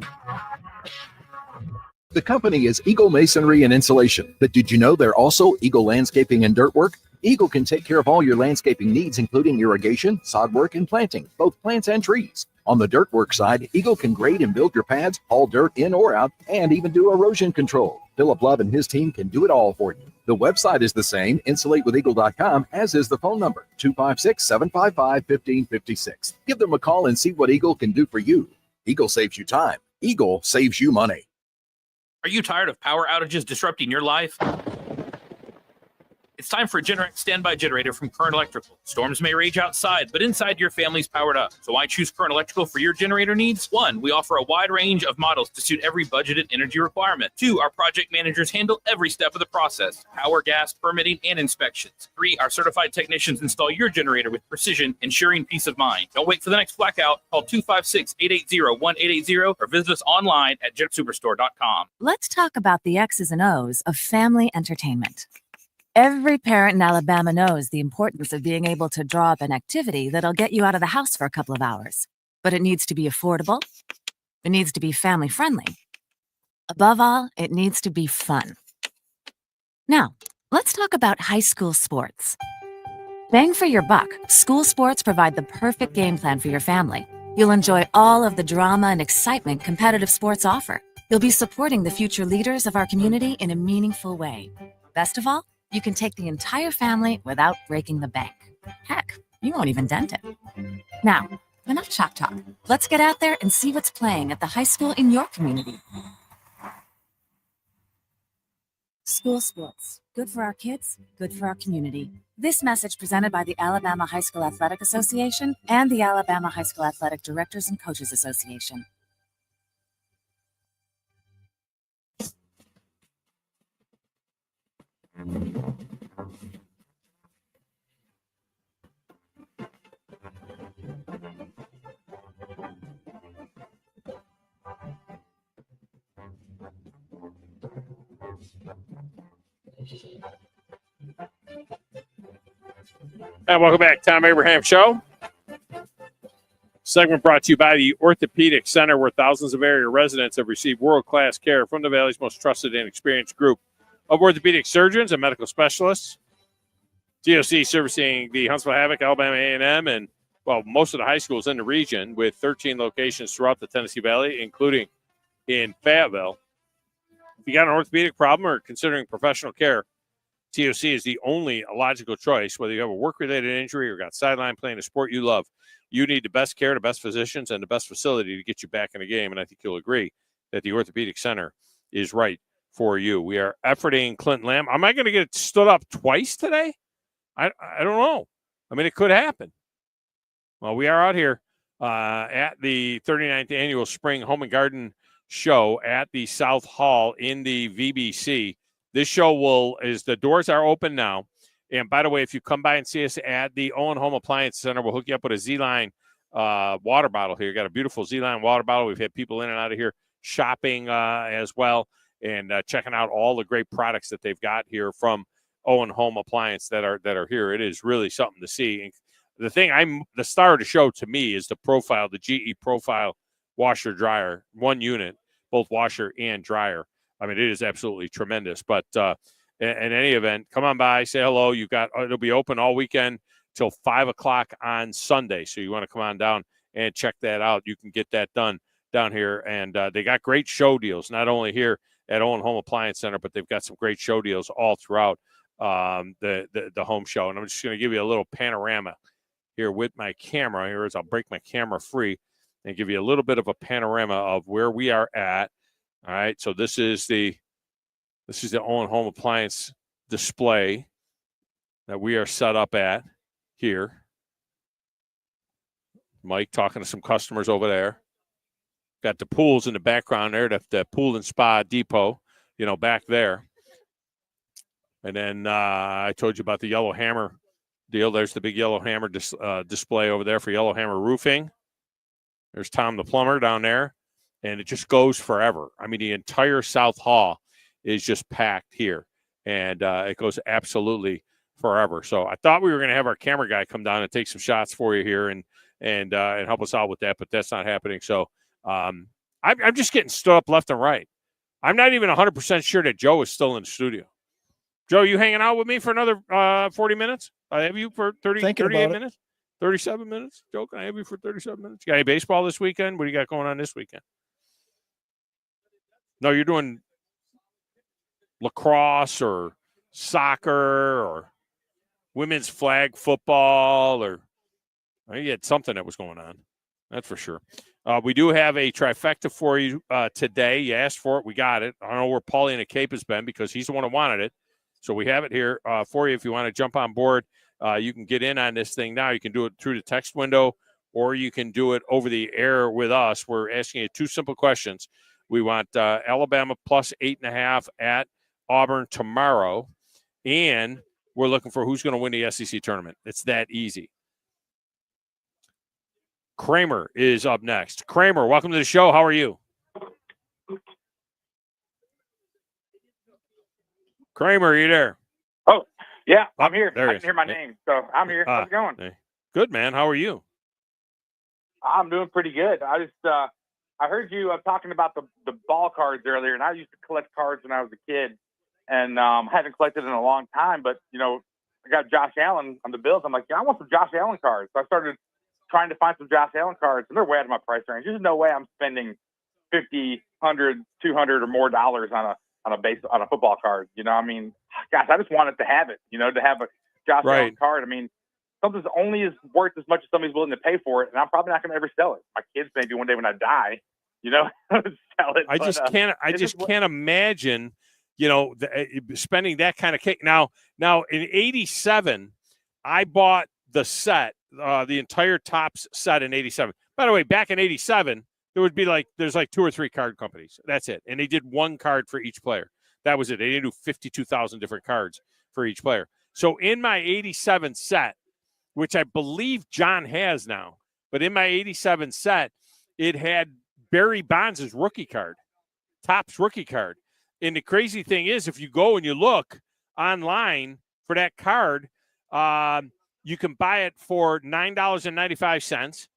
The company is Eagle Masonry and Insulation, but did you know they're also Eagle Landscaping and Dirt Work? Eagle can take care of all your landscaping needs, including irrigation, sod work, and planting, both plants and trees. On the dirt work side, Eagle can grade and build your pads, haul dirt in or out, and even do erosion control. Philip Love and his team can do it all for you. The website is the same, insulatewitheagle.com, as is the phone number, 256-755-1556. Give them a call and see what Eagle can do for you. Eagle saves you time. Eagle saves you money. Are you tired of power outages disrupting your life? It's time for a Generac standby generator from Current Electrical. Storms may rage outside, but inside your family's powered up. So why choose Current Electrical for your generator needs? 1, we offer a wide range of models to suit every budgeted energy requirement. 2, our project managers handle every step of the process: power, gas, permitting, and inspections. 3, our certified technicians install your generator with precision, ensuring peace of mind. Don't wait for the next blackout. Call 256-880-1880 or visit us online at jetsuperstore.com. Let's talk about the X's and O's of family entertainment. Every parent in Alabama knows the importance of being able to draw up an activity that'll get you out of the house for a couple of hours. But it needs to be affordable. It needs to be family-friendly. Above all, it needs to be fun. Now, let's talk about high school sports. Bang for your buck, school sports provide the perfect game plan for your family. You'll enjoy all of the drama and excitement competitive sports offer. You'll be supporting the future leaders of our community in a meaningful way. Best of all, you can take the entire family without breaking the bank. Heck, you won't even dent it. Now, enough chalk talk. Let's get out there and see what's playing at the high school in your community. School sports. Good for our kids, good for our community. This message presented by the Alabama High School Athletic Association and the Alabama High School Athletic Directors and Coaches Association. And welcome back, Tom Abraham Show. Segment brought to you by the Orthopedic Center, where thousands of area residents have received world-class care from the Valley's most trusted and experienced group of orthopedic surgeons and medical specialists. TOC servicing the Huntsville Havoc, Alabama A&M, and, well, most of the high schools in the region, with 13 locations throughout the Tennessee Valley, including in Fayetteville. If you got an orthopedic problem or considering professional care, TOC is the only logical choice. Whether you have a work-related injury or got sidelined playing a sport you love, you need the best care, the best physicians, and the best facility to get you back in the game. And I think you'll agree that the Orthopedic Center is right for you. We are efforting Clint Lamb. Am I going to get stood up twice today? I don't know. I mean, it could happen. Well, we are out here at the 39th Annual Spring Home and Garden Show at the South Hall in the VBC. This show the doors are open now. And by the way, if you come by and see us at the Owen Home Appliance Center, we'll hook you up with a Z-Line water bottle here. You got a beautiful Z-Line water bottle. We've had people in and out of here shopping as well and checking out all the great products that they've got here from Owen Home Appliance that are here. It is really something to see. And the star of the show to me is the GE Profile washer dryer, one unit, both washer and dryer. I mean, it is absolutely tremendous. But in any event, come on by, say hello. It'll be open all weekend till 5 o'clock on Sunday. So you want to come on down and check that out. You can get that done down here. And they got great show deals, not only here at Owen Home Appliance Center, but they've got some great show deals all throughout the home show. And I'm just going to give you a little panorama here with my camera. Here is I'll break my camera free and give you a little bit of a panorama of where we are at. All right, so this is the Owen Home Appliance display that we are set up at here. Mike talking to some customers over there. Got the pools in the background there, the Pool and Spa Depot, back there. And then I told you about the Yellow Hammer deal. There's the big Yellow Hammer display over there for Yellow Hammer Roofing. There's Thom the plumber down there. And it just goes forever. I mean, the entire South Hall is just packed here. And it goes absolutely forever. So I thought we were going to have our camera guy come down and take some shots for you here and help us out with that, but that's not happening. So I'm just getting stood up left and right. I'm not even 100% sure that Joe is still in the studio. Joe, you hanging out with me for another 40 minutes? I have you for 38 minutes? 37 minutes? Joe, can I have you for 37 minutes? You got any baseball this weekend? What do you got going on this weekend? No, you're doing lacrosse or soccer or women's flag football, or you had something that was going on. That's for sure. We do have a trifecta for you today. You asked for it. We got it. I don't know where Paulie in the Cape has been because he's the one who wanted it. So we have it here for you. If you want to jump on board, you can get in on this thing now. You can do it through the text window, or you can do it over the air with us. We're asking you two simple questions. We want Alabama plus 8.5 at Auburn tomorrow, and we're looking for who's going to win the SEC tournament. It's that easy. Kramer is up next. Kramer, welcome to the show. How are you? Kramer, are you there? Oh, yeah, I'm here. There I didn't hear my name, so I'm here. How's it going? Good, man. How are you? I'm doing pretty good. I heard you talking about the ball cards earlier, and I used to collect cards when I was a kid, and haven't collected in a long time. But I got Josh Allen on the Bills. I'm like, I want some Josh Allen cards. So I started trying to find some Josh Allen cards, and they're way out of my price range. There's no way I'm spending $50, $100, $200 or more dollars on a football card. I mean, gosh, I just wanted to have it. To have a Josh Allen card. I mean, something's only is worth as much as somebody's willing to pay for it, and I'm probably not going to ever sell it. My kids maybe one day when I die, sell it. I just can't imagine, spending that kind of cake. Now in '87, I bought the set, the entire Topps set in '87. By the way, back in '87, there would be there's 2 or 3 card companies. That's it, and they did one card for each player. That was it. They didn't do 52,000 different cards for each player. So in my '87 set, which I believe John has now, but in my '87 set, it had Barry Bonds' rookie card, Topps rookie card. And the crazy thing is, if you go and you look online for that card. You can buy it for $9.95,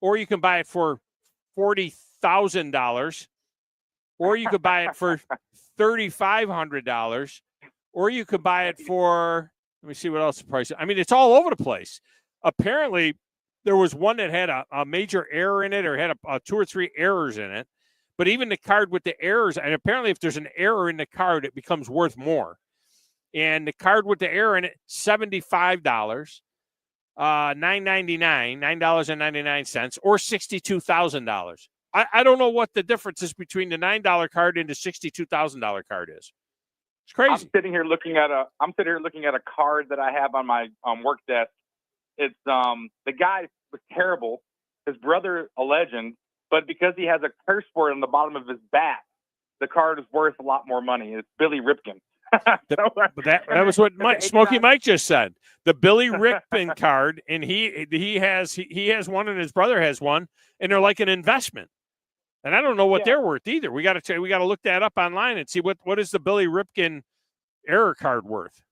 or you can buy it for $40,000, or you could buy it for $3,500, or you could buy it for, let me see what else the price is. I mean, it's all over the place. Apparently, there was one that had a major error in it, or had a 2 or 3 errors in it. But even the card with the errors, and apparently if there's an error in the card, it becomes worth more. And the card with the error in it, $75, $9.99, or $62,000. I don't know what the difference is between the $9 card and the $62,000 card is. It's crazy. I'm sitting here looking at a card that I have on my work desk. It's the guy was terrible. His brother, a legend, but because he has a curse word on the bottom of his bat, the card is worth a lot more money. It's Billy Ripken. That was what Smokey Mike just said. The Billy Ripken card, and he has one, and his brother has one, and they're like an investment. And I don't know what they're worth either. We got to look that up online and see what is the Billy Ripken error card worth.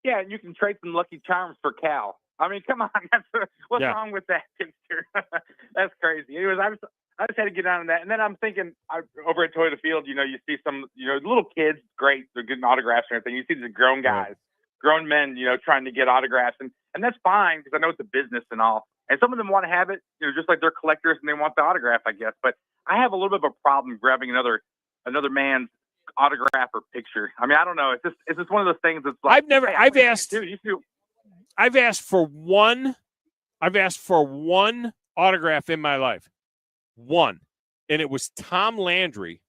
Yeah, and you can trade some Lucky Charms for Cal. I mean, come on, what's wrong with that picture? That's crazy. Anyways, I just had to get on that, and then I'm thinking over at Toyota Field, you see some little kids, great, they're getting autographs and everything. You see the grown guys, grown men, trying to get autographs, and that's fine because I know it's a business and all. And some of them want to have it, just like they're collectors and they want the autograph, I guess. But I have a little bit of a problem grabbing another man's autograph or picture. I mean, I don't know. It's just one of those things that's like I've asked for one autograph in my life. One. And it was Tom Landry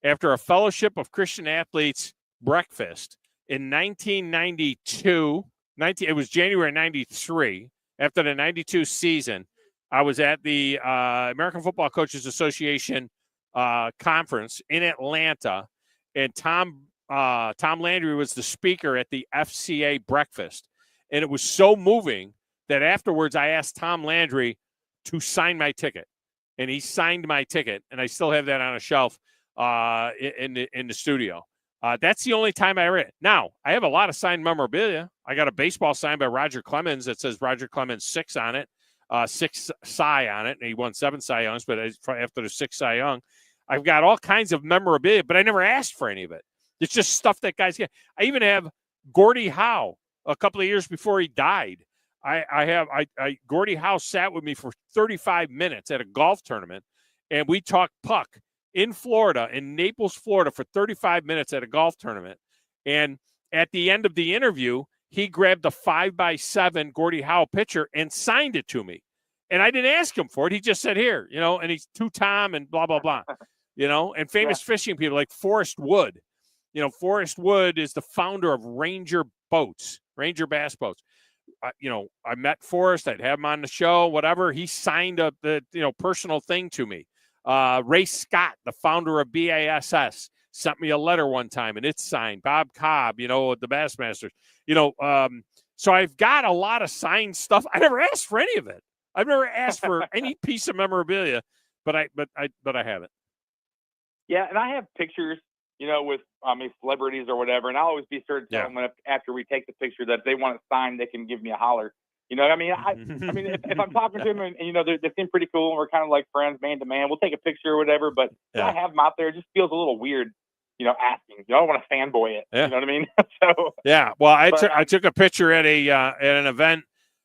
after a Fellowship of Christian Athletes breakfast in 1992. It was January 93. After the 92 season, I was at the American Football Coaches Association conference in Atlanta, and Tom Landry was the speaker at the FCA breakfast. And it was so moving that afterwards I asked Tom Landry to sign my ticket. And he signed my ticket, and I still have that on a shelf in the studio. That's the only time I read it. Now, I have a lot of signed memorabilia. I got a baseball signed by Roger Clemens that says Roger Clemens 6 on it, 6 Cy on it, and he won 7 Cy Youngs, but after the 6 Cy Young, I've got all kinds of memorabilia, but I never asked for any of it. It's just stuff that guys get. I even have Gordie Howe a couple of years before he died. Gordie Howe sat with me for 35 minutes at a golf tournament, and we talked puck in Florida, in Naples, Florida, for 35 minutes at a golf tournament. And at the end of the interview, he grabbed a 5x7 Gordie Howe picture and signed it to me. And I didn't ask him for it. He just said, here, and he's to Thom and blah, blah, blah, and famous fishing people like Forrest Wood. Forrest Wood is the founder of Ranger Bass Boats. I met Forrest. I'd have him on the show, whatever. He signed the personal thing to me. Ray Scott, the founder of BASS, sent me a letter one time, and it's signed. Bob Cobb, the Bassmasters. So I've got a lot of signed stuff. I never asked for any of it. I've never asked for any piece of memorabilia, but I have it. Yeah, and I have pictures, with celebrities or whatever, and I'll always be sure to tell them after we take the picture that if they want it signed, they can give me a holler. If I'm talking to them and they seem pretty cool and we're kind of like friends, man to man, we'll take a picture or whatever. But when I have them out there, it just feels a little weird, asking. I don't want to fanboy it. You know what I mean? Well, I took a picture at an event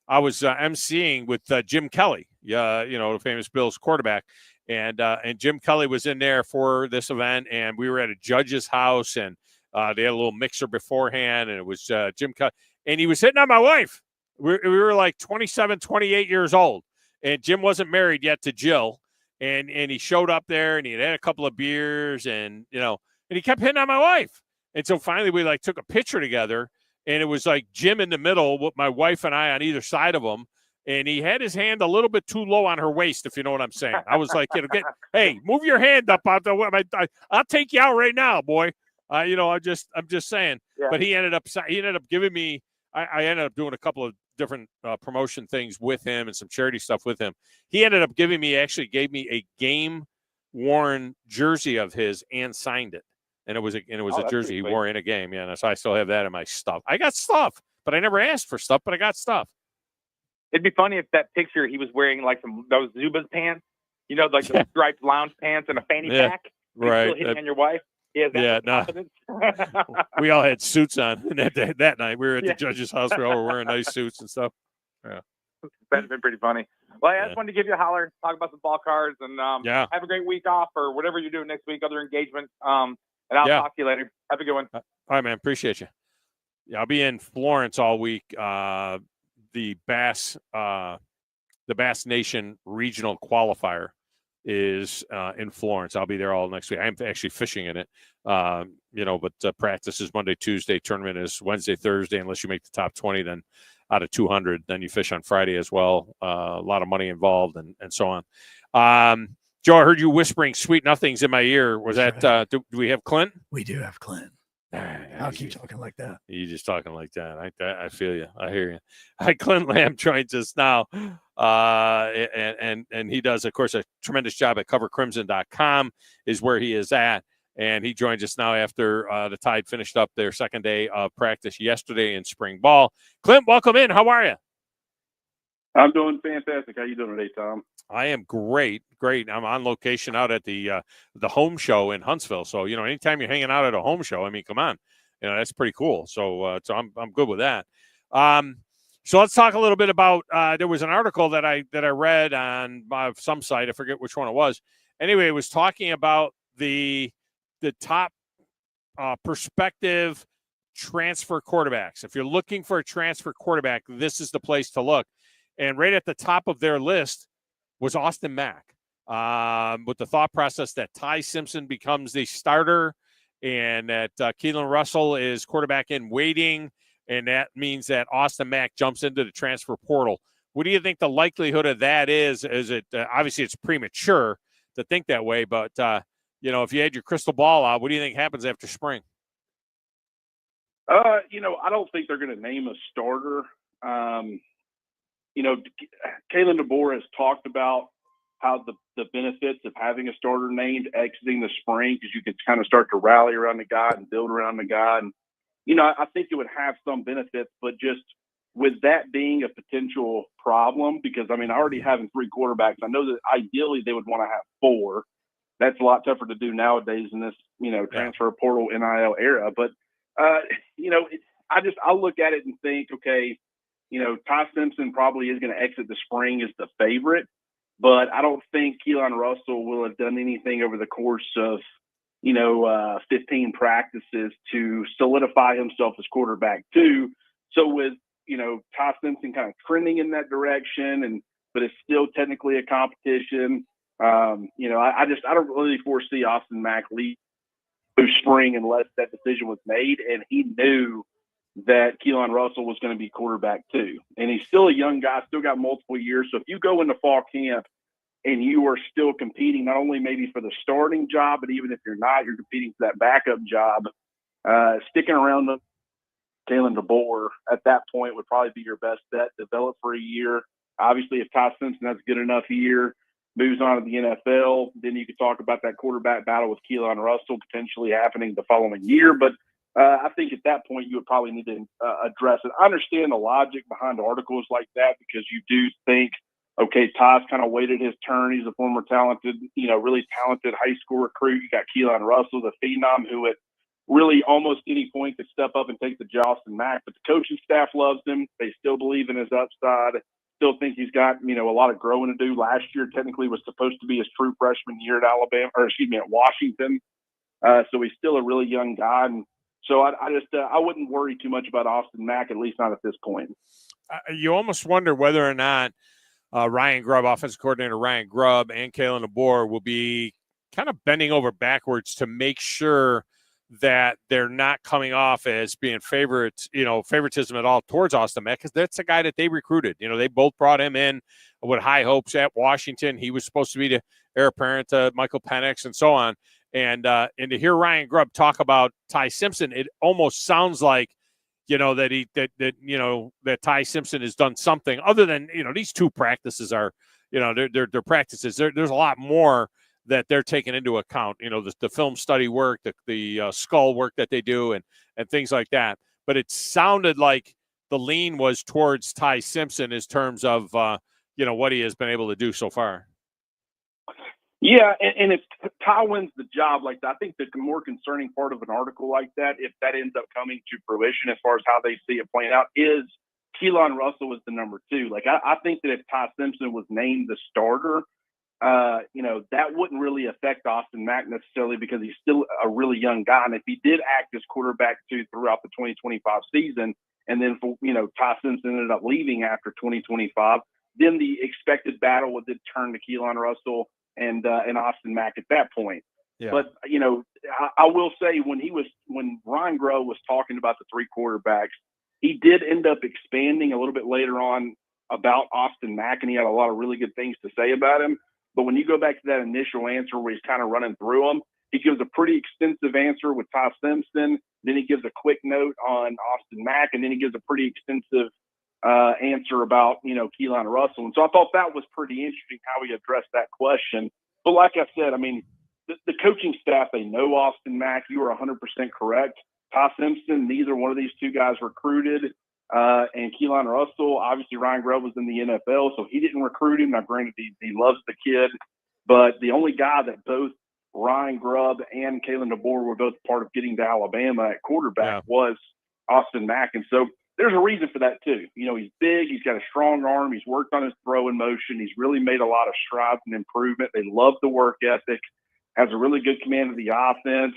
I was emceeing with Jim Kelly, the famous Bills quarterback. And Jim Kelly was in there for this event, and we were at a judge's house, and they had a little mixer beforehand, and it was Jim Kelly, and he was hitting on my wife. We were like 27, 28 years old, and Jim wasn't married yet to Jill, and he showed up there, and he had a couple of beers, and he kept hitting on my wife. And so finally we took a picture together, and it was like Jim in the middle with my wife and I on either side of him. And he had his hand a little bit too low on her waist, if you know what I'm saying. I was like, hey, move your hand up out the way. I'll take you out right now, boy. I'm just saying. Yeah. But he ended up giving me. I ended up doing a couple of different promotion things with him and some charity stuff with him. He ended up gave me a game-worn jersey of his and signed it. and it was a Oh, a that's jersey pretty he sweet. wore in a game. Yeah, and so I still have that in my stuff. I got stuff, but I never asked for stuff, but I got stuff. It'd be funny if that picture he was wearing like those Zubaz pants, like the striped lounge pants and a fanny Yeah, pack. right. He's still hitting on your wife. He has that Yeah, much no. confidence. We all had suits on that night. We were at Yeah. the judge's house. We all were wearing nice suits and stuff. Yeah. That'd been pretty funny. Well, I just wanted to give you a holler, talk about some ball cards, and Yeah. have a great week off or whatever you're doing next week, other engagements. And I'll Yeah. talk to you later. Have a good one. All right, man. Appreciate you. Yeah, I'll be in Florence all week. The Bass Nation regional qualifier is in Florence. I'll be there all next week. I'm actually fishing in it, but practice is Monday, Tuesday. Tournament is Wednesday, Thursday. Unless you make the top 20, then out of 200, then you fish on Friday as well. A lot of money involved and so on. Joe, I heard you whispering sweet nothings in my ear. Was that, do we have Clint? We do have Clint. I'll keep talking like that. You just talking like that. I feel you. I hear you. Hi, Clint Lamb joins us now. And he does, of course, a tremendous job at covercrimson.com is where he is at. And he joins us now after the Tide finished up their second day of practice yesterday in spring ball. Clint, welcome in. How are you? I'm doing fantastic. How you doing today, Tom? I am great. I'm on location out at the home show in Huntsville. So, anytime you're hanging out at a home show, I mean, come on, that's pretty cool. So I'm good with that. So let's talk a little bit about, there was an article that I read on some site. I forget which one it was. Anyway, it was talking about the top prospective transfer quarterbacks. If you're looking for a transfer quarterback, this is the place to look. And right at the top of their list was Austin Mack, with the thought process that Ty Simpson becomes the starter and that Keelan Russell is quarterback in waiting, and that means that Austin Mack jumps into the transfer portal. What do you think the likelihood of that is? Is it obviously it's premature to think that way, but if you had your crystal ball out, what do you think happens after spring? I don't think they're going to name a starter. Kalen DeBoer has talked about how the benefits of having a starter named exiting the spring, because you could kind of start to rally around the guy and build around the guy. And, I think it would have some benefits, but just with that being a potential problem, because, already having 3 quarterbacks, I know that ideally they would want to have 4. That's a lot tougher to do nowadays in this, transfer portal NIL era. But, I'll look at it and think, okay, Ty Simpson probably is going to exit the spring as the favorite, but I don't think Keelan Russell will have done anything over the course of, 15 practices to solidify himself as quarterback too. So with, Ty Simpson kind of trending in that direction, but it's still technically a competition. I don't really foresee Austin Mack leave through spring unless that decision was made, and he knew that Keelan Russell was going to be quarterback too. And he's still a young guy, still got multiple years. So if you go into fall camp and you are still competing, not only maybe for the starting job, but even if you're not, you're competing for that backup job, sticking around the Kalen DeBoer at that point would probably be your best bet. Develop for a year. Obviously, if Ty Simpson has a good enough year, moves on to the NFL, then you could talk about that quarterback battle with Keelan Russell potentially happening the following year. But I think at that point you would probably need to address it. I understand the logic behind articles like that because you do think, okay, Ty's kind of waited his turn. He's a former talented, really talented high school recruit. You got Keelan Russell, the phenom, who at really almost any point could step up and take the Austin Mack. But the coaching staff loves him. They still believe in his upside. Still think he's got, a lot of growing to do. Last year technically was supposed to be his true freshman year at Washington. So he's still a really young guy. And so I wouldn't worry too much about Austin Mack, at least not at this point. You almost wonder whether or not Ryan Grubb, offensive coordinator Ryan Grubb, and Kalen DeBoer will be kind of bending over backwards to make sure that they're not coming off as being favoritism at all towards Austin Mack, because that's a guy that they recruited. They both brought him in with high hopes at Washington. He was supposed to be the heir apparent to Michael Penix and so on. And to hear Ryan Grubb talk about Ty Simpson, it almost sounds like, that Ty Simpson has done something other than, these 2 practices are, they're practices. There's a lot more that they're taking into account. You know, the film study work, the skull work that they do, and things like that. But it sounded like the lean was towards Ty Simpson in terms of what he has been able to do so far. Yeah, and if Ty wins the job, like I think the more concerning part of an article like that, if that ends up coming to fruition as far as how they see it playing out, is Keelan Russell is the number 2. Like I think that if Ty Simpson was named the starter, that wouldn't really affect Austin Mack necessarily because he's still a really young guy. And if he did act as quarterback 2 throughout the 2025 season, and then Ty Simpson ended up leaving after 2025, then the expected battle would then turn to Keelan Russell and Austin Mack at that point. Yeah. But I will say when Ryan Grove was talking about the 3 quarterbacks, he did end up expanding a little bit later on about Austin Mack, and he had a lot of really good things to say about him. But when you go back to that initial answer where he's kind of running through them, he gives a pretty extensive answer with Ty Simpson. Then he gives a quick note on Austin Mack, and then he gives a pretty extensive answer about, Keelan Russell. And so I thought that was pretty interesting how he addressed that question. But like I said, I mean, the coaching staff, they know Austin Mack. You are 100% correct. Ty Simpson, neither one of these 2 guys recruited. And Keelan Russell, obviously Ryan Grove was in the NFL, so he didn't recruit him. Now, granted, he loves the kid, but the only guy that both Ryan Grubb and Kalen DeBoer were both part of getting to Alabama at quarterback was Austin Mack. And so there's a reason for that too. He's big, he's got a strong arm, he's worked on his throwing motion, he's really made a lot of strides and improvement. They love the work ethic, has a really good command of the offense.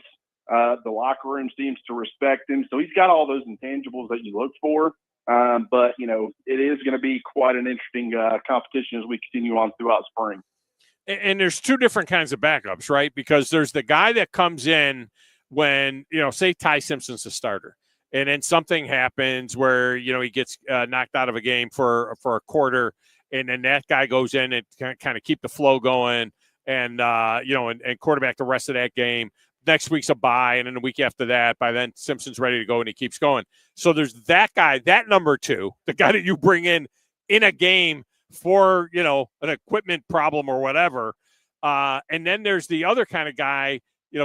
The locker room seems to respect him. So he's got all those intangibles that you look for. But, it is going to be quite an interesting competition as we continue on throughout spring. And there's 2 different kinds of backups, right? Because there's the guy that comes in when, say Ty Simpson's the starter. And then something happens where, he gets knocked out of a game for a quarter. And then that guy goes in and kind of keep the flow going and quarterback the rest of that game. Next week's a bye, and then the week after that, by then Simpson's ready to go, and he keeps going. So there's that guy, that number 2, the guy that you bring in a game for, an equipment problem or whatever. And then there's the other kind of guy,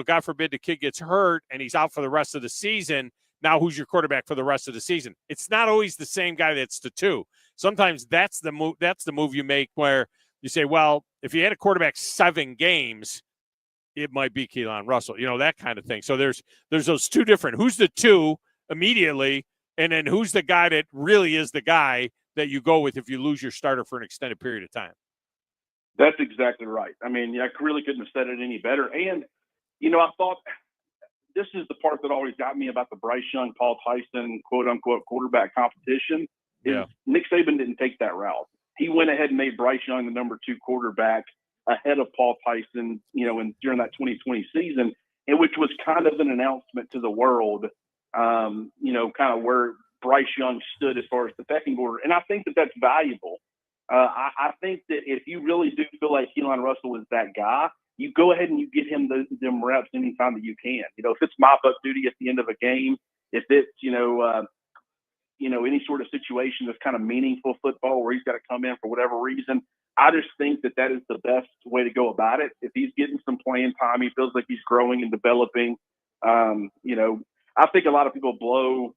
God forbid the kid gets hurt and he's out for the rest of the season. Now who's your quarterback for the rest of the season? It's not always the same guy that's the 2. Sometimes that's the move. That's the move you make where you say, well, if you had a quarterback 7 games, it might be Keelan Russell, that kind of thing. So there's those 2 different, who's the 2 immediately, and then who's the guy that really is the guy that you go with if you lose your starter for an extended period of time. That's exactly right. I mean, I really couldn't have said it any better. And, I thought this is the part that always got me about the Bryce Young, Paul Tyson, quote unquote, quarterback competition. Is Nick Saban didn't take that route. He went ahead and made Bryce Young the number 2 quarterback ahead of Paul Tyson, during that 2020 season, and which was kind of an announcement to the world, kind of where Bryce Young stood as far as the pecking order. And I think that that's valuable. I think that if you really do feel like Keelan Russell is that guy, you go ahead and you get him them reps anytime that you can. If it's mop-up duty at the end of a game, if it's, any sort of situation that's kind of meaningful football where he's got to come in for whatever reason, I just think that is the best way to go about it. If he's getting some playing time, he feels like he's growing and developing. I think a lot of people blow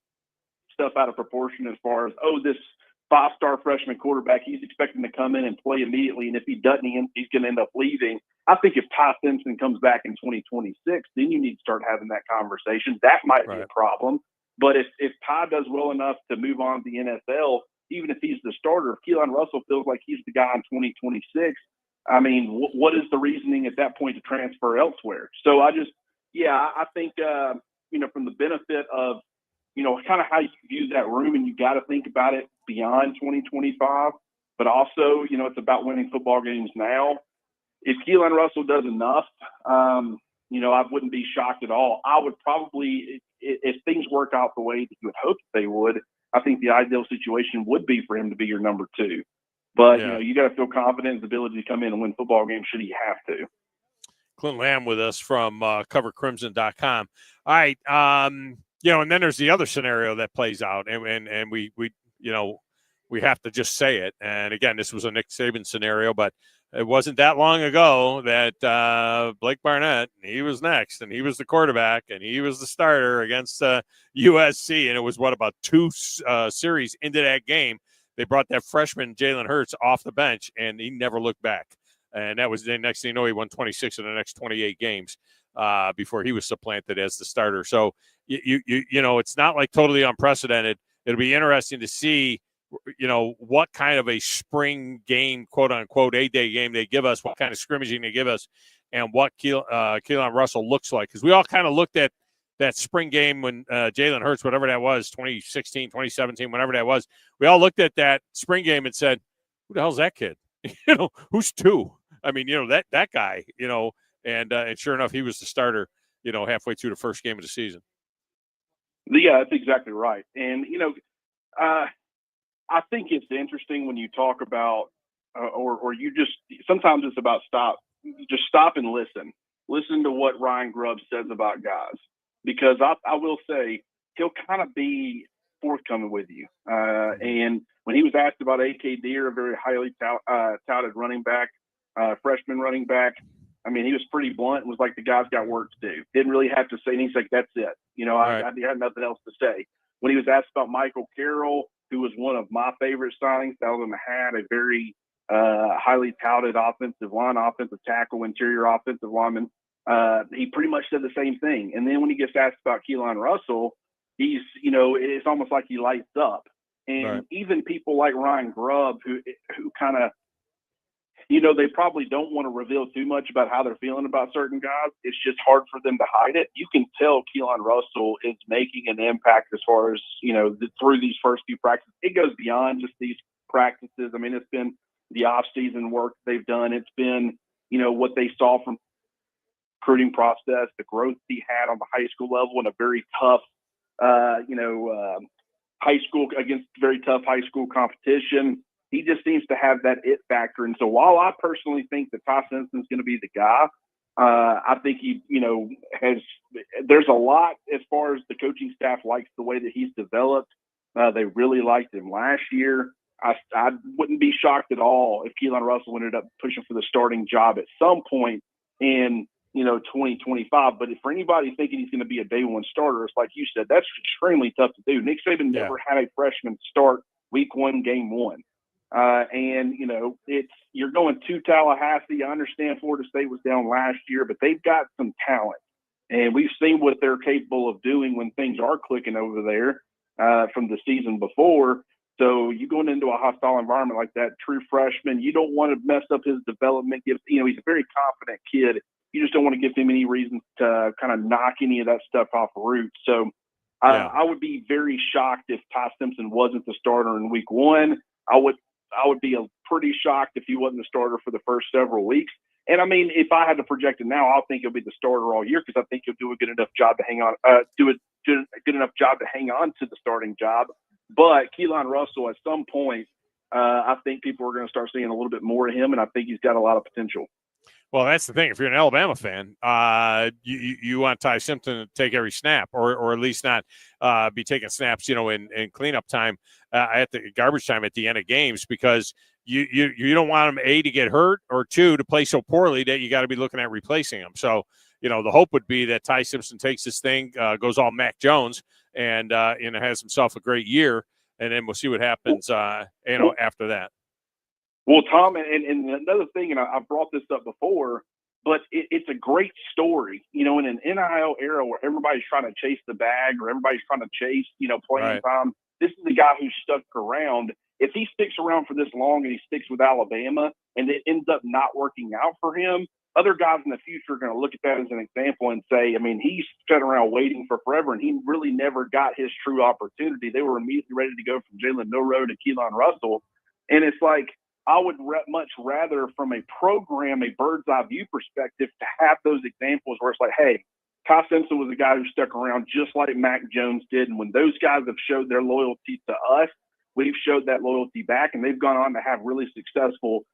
stuff out of proportion as far as, this 5-star freshman quarterback, he's expecting to come in and play immediately. And if he doesn't, he's going to end up leaving. I think if Ty Simpson comes back in 2026, then you need to start having that conversation. That might be a problem. But if Ty does well enough to move on to the NFL, even if he's the starter, if Keelan Russell feels like he's the guy in 2026, I mean, what is the reasoning at that point to transfer elsewhere? So I think, from the benefit of, kind of how you view that room, and you got to think about it beyond 2025, but also, it's about winning football games now. If Keelan Russell does enough, I wouldn't be shocked at all. I would probably, if things work out the way that you would hope they would, I think the ideal situation would be for him to be your number 2. But, you got to feel confident in his ability to come in and win football games should he have to. Clint Lamb with us from covercrimson.com. All right. And then there's the other scenario that plays out. And we we have to just say it. And again, this was a Nick Saban scenario, but it wasn't that long ago that Blake Barnett, he was next, and he was the quarterback, and he was the starter against USC. And it was about 2 series into that game, they brought that freshman Jalen Hurts off the bench, and he never looked back. And that was the next thing you know, he won 26 of the next 28 games before he was supplanted as the starter. So you know, it's not like totally unprecedented. It'll be interesting to see, you know, what kind of a spring game, quote unquote, A-day game they give us, what kind of scrimmaging they give us, and what Keelan Russell looks like. Because we all kind of looked at that spring game when Jalen Hurts, whatever that was, 2016, 2017, whatever that was, we all looked at that spring game and said, who the hell's that kid? You know, who's 2? I mean, you know, that guy, you know, and sure enough, he was the starter, you know, halfway through the first game of the season. Yeah, that's exactly right. And, you know, I think it's interesting when you talk about, or you just, sometimes it's about stop and listen to what Ryan Grubb says about guys, because I will say he'll kind of be forthcoming with you. And when he was asked about A.K. Deer, a very highly touted running back, freshman running back, I mean, he was pretty blunt and was like, the guy's got work to do. Didn't really have to say anything. He's like, that's it. You know, I had nothing else to say. When he was asked about Michael Carroll, who was one of my favorite signings, Alabama had a very highly touted offensive tackle, interior offensive lineman. He pretty much said the same thing. And then when he gets asked about Keelan Russell, he's, you know, it's almost like he lights up. And even people like Ryan Grubb, who kind of, you know, they probably don't want to reveal too much about how they're feeling about certain guys. It's just hard for them to hide it. You can tell Keelan Russell is making an impact as far as, you know, through these first few practices. It goes beyond just these practices. I mean, it's been the off-season work they've done. It's been, you know, what they saw from recruiting process, the growth he had on the high school level in a very tough, high school against very tough high school competition. He just seems to have that it factor. And so while I personally think that Ty Simpson's going to be the guy, I think he, you know, there's a lot as far as the coaching staff likes the way that he's developed. They really liked him last year. I wouldn't be shocked at all if Keelan Russell ended up pushing for the starting job at some point in, you know, 2025. But for anybody thinking he's going to be a day one starter, it's like you said, that's extremely tough to do. Nick Saban never had a freshman start week 1, game 1. And, you know, you're going to Tallahassee. I understand Florida State was down last year, but they've got some talent. And we've seen what they're capable of doing when things are clicking over there from the season before. So you going into a hostile environment like that, true freshman, you don't want to mess up his development. He's a very confident kid. You just don't want to give him any reason to kind of knock any of that stuff off the root. So I would be very shocked if Ty Simpson wasn't the starter in week 1. I would be pretty shocked if he wasn't the starter for the first several weeks. And I mean, if I had to project it now, I think he'll be the starter all year because I think he'll do a good enough job to hang on, to the starting job. But Keelan Russell, at some point, I think people are going to start seeing a little bit more of him, and I think he's got a lot of potential. Well, that's the thing. If you're an Alabama fan, you want Ty Simpson to take every snap, or at least not be taking snaps, you know, in cleanup time at the garbage time at the end of games, because you don't want him, A, to get hurt, or 2, to play so poorly that you got to be looking at replacing him. So, you know, the hope would be that Ty Simpson takes this thing, goes all Mac Jones, and has himself a great year, and then we'll see what happens, after that. Well, Thom, and another thing, and I brought this up before, but it's a great story, you know, in an NIL era where everybody's trying to chase the bag or everybody's trying to chase, you know, playing time. This is the guy who stuck around. If he sticks around for this long and he sticks with Alabama and it ends up not working out for him, other guys in the future are going to look at that as an example and say, I mean, he's sat around waiting for forever and he really never got his true opportunity. They were immediately ready to go from Jalen Milroe to Keelan Russell. And it's like, I would much rather, from a program, a bird's eye view perspective, to have those examples where it's like, hey, Ty Simpson was a guy who stuck around just like Mac Jones did. And when those guys have showed their loyalty to us, we've showed that loyalty back, and they've gone on to have really successful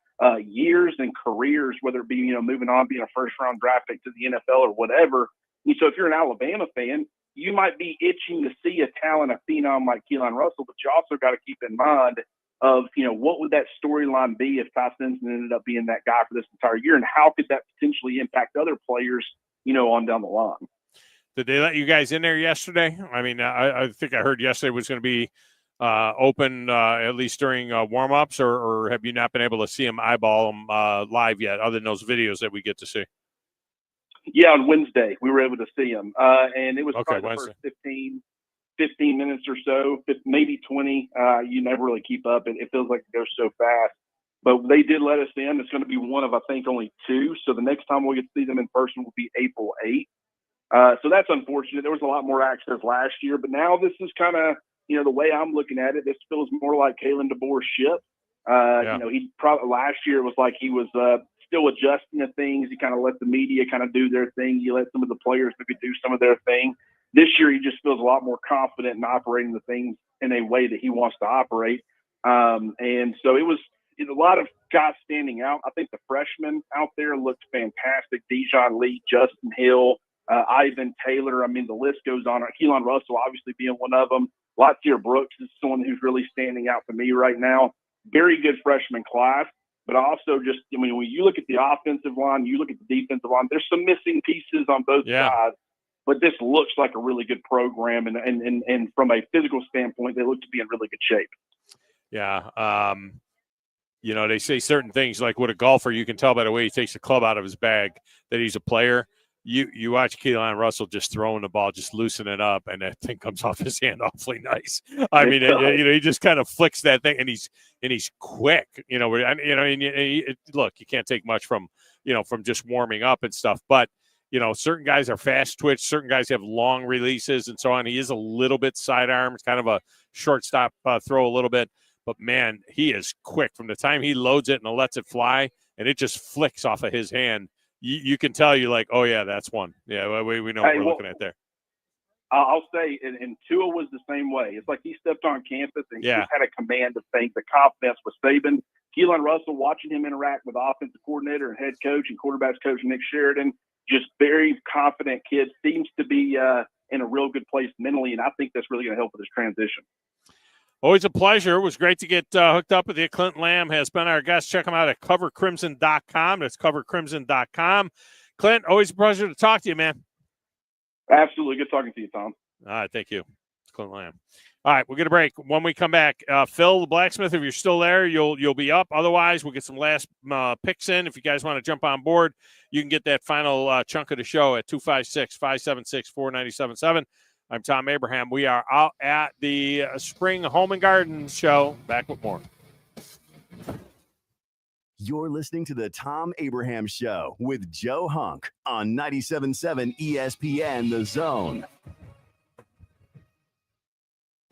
years and careers, whether it be, you know, moving on, being a first-round draft pick to the NFL or whatever. And so if you're an Alabama fan, you might be itching to see a talent, a phenom like Keelan Russell, but you also got to keep in mind of, what would that storyline be if Ty Simpson ended up being that guy for this entire year, and how could that potentially impact other players, on down the line. Did they let you guys in there yesterday? I mean, I think I heard yesterday was going to be open at least during warm-ups, or have you not been able to see them, eyeball them live yet, other than those videos that we get to see? Yeah, on Wednesday we were able to see them, and it was Okay, probably the first 15 minutes or so, maybe 20. You never really keep up. It feels like it goes so fast. But they did let us in. It's going to be one of, I think, only 2. So the next time we get to see them in person will be April 8th. So that's unfortunate. There was a lot more access last year. But now this is kind of, the way I'm looking at it, this feels more like Kalen DeBoer's ship. He probably last year it was like he was still adjusting to things. He kind of let the media kind of do their thing. He let some of the players maybe do some of their thing. This year he just feels a lot more confident in operating the things in a way that he wants to operate. And so it was a lot of guys standing out. I think the freshmen out there looked fantastic. Dijon Lee, Justin Hill, Ivan Taylor. I mean, the list goes on. Keelan Russell obviously being one of them. Latier Brooks is someone who's really standing out to me right now. Very good freshman class. But also when you look at the offensive line, you look at the defensive line, there's some missing pieces on both sides. But this looks like a really good program. And from a physical standpoint, they look to be in really good shape. Yeah. They say certain things like with a golfer, you can tell by the way he takes the club out of his bag that he's a player. You watch Keelan Russell just throwing the ball, just loosen it up, and that thing comes off his hand awfully nice. I mean, he just kind of flicks that thing, and he's quick. Look, you can't take much from just warming up and stuff, but certain guys are fast twitch, certain guys have long releases and so on. He is a little bit sidearm, kind of a shortstop throw a little bit, but man, he is quick from the time he loads it and lets it fly, and it just flicks off of his hand. You can tell you're like, oh yeah, that's one. Yeah, we know what we're looking at there. I'll say, and Tua was the same way. It's like he stepped on campus and he just had a command of things, the confidence with Saban. Keelan Russell, watching him interact with offensive coordinator and head coach and quarterbacks coach Nick Sheridan, just very confident kid, seems to be in a real good place mentally, and I think that's really going to help with his transition. Always a pleasure. It was great to get hooked up with you. Clint Lamb has been our guest. Check him out at covercrimson.com. That's covercrimson.com. Clint, always a pleasure to talk to you, man. Absolutely. Good talking to you, Tom. All right. Thank you. It's Clint Lamb. All right. We'll get a break. When we come back, Phil, the blacksmith, if you're still there, you'll be up. Otherwise, we'll get some last picks in. If you guys want to jump on board, you can get that final chunk of the show at 256-576-4977. I'm Thom Abraham. We are out at the Spring Home and Garden Show. Back with more. You're listening to the Thom Abraham Show with Joe Hunk on 97.7 ESPN The Zone.